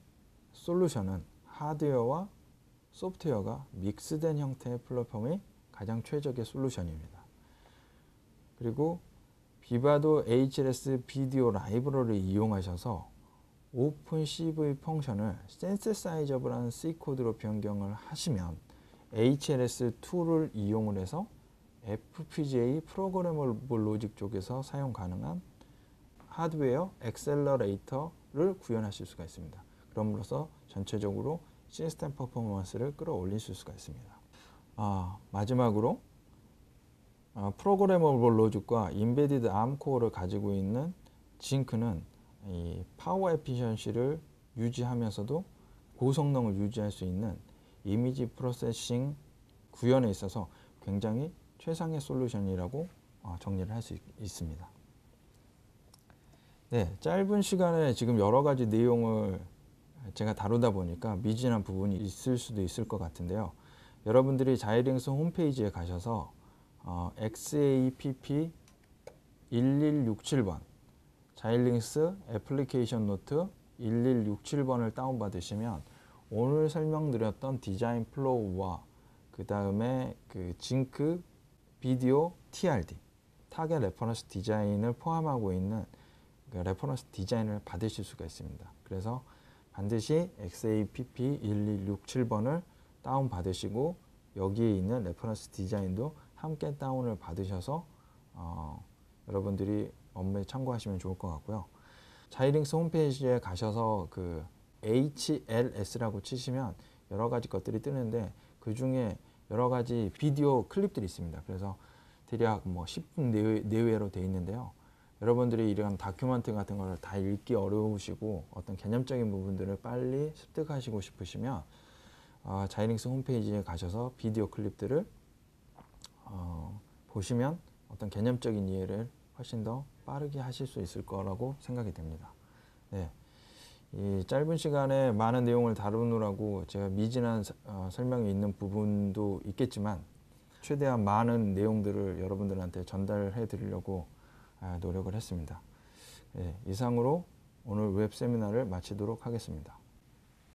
솔루션은 하드웨어와 소프트웨어가 믹스된 형태의 플랫폼이 가장 최적의 솔루션입니다. 그리고 비바도 HLS 비디오 라이브러리를 이용하셔서 오픈 CV 펑션을 synthesizable한 C 코드로 변경을 하시면 HLS2를 이용을 해서 FPGA 프로그래머블 로직 쪽에서 사용 가능한 하드웨어 엑셀러레이터를 구현하실 수가 있습니다. 그럼으로써 전체적으로 시스템 퍼포먼스를 끌어올리실 수가 있습니다. 마지막으로 프로그래머블 로직과 인베디드 암 코어를 가지고 있는 징크는 이 파워 에피션시를 유지하면서도 고성능을 유지할 수 있는 이미지 프로세싱 구현에 있어서 굉장히 최상의 솔루션이라고 정리를 할 수 있습니다. 네, 짧은 시간에 지금 여러 가지 내용을 제가 다루다 보니까 미진한 부분이 있을 수도 있을 것 같은데요. 여러분들이 자이링스 홈페이지에 가셔서 XAPP 1167번 자이링스 애플리케이션 노트 1167번을 다운받으시면 오늘 설명드렸던 디자인 플로우와 그 다음에 그 징크 비디오 TRD 타겟 레퍼런스 디자인을 포함하고 있는 그 레퍼런스 디자인을 받으실 수가 있습니다. 그래서 반드시 XAPP 1167번을 다운 받으시고 여기에 있는 레퍼런스 디자인도 함께 다운을 받으셔서 여러분들이 업무에 참고하시면 좋을 것 같고요. 자이링스 홈페이지에 가셔서 그 HLS라고 치시면 여러 가지 것들이 뜨는데 그 중에 여러 가지 비디오 클립들이 있습니다. 그래서 대략 뭐 10분 내외로 되어 있는데요. 여러분들이 이런 다큐멘트 같은 걸 다 읽기 어려우시고 어떤 개념적인 부분들을 빨리 습득하시고 싶으시면 자이링스 홈페이지에 가셔서 비디오 클립들을 보시면 어떤 개념적인 이해를 훨씬 더 빠르게 하실 수 있을 거라고 생각이 됩니다. 네. 이 짧은 시간에 많은 내용을 다루느라고 제가 미진한 설명이 있는 부분도 있겠지만 최대한 많은 내용들을 여러분들한테 전달해 드리려고 노력을 했습니다. 네, 이상으로 오늘 웹 세미나를 마치도록 하겠습니다.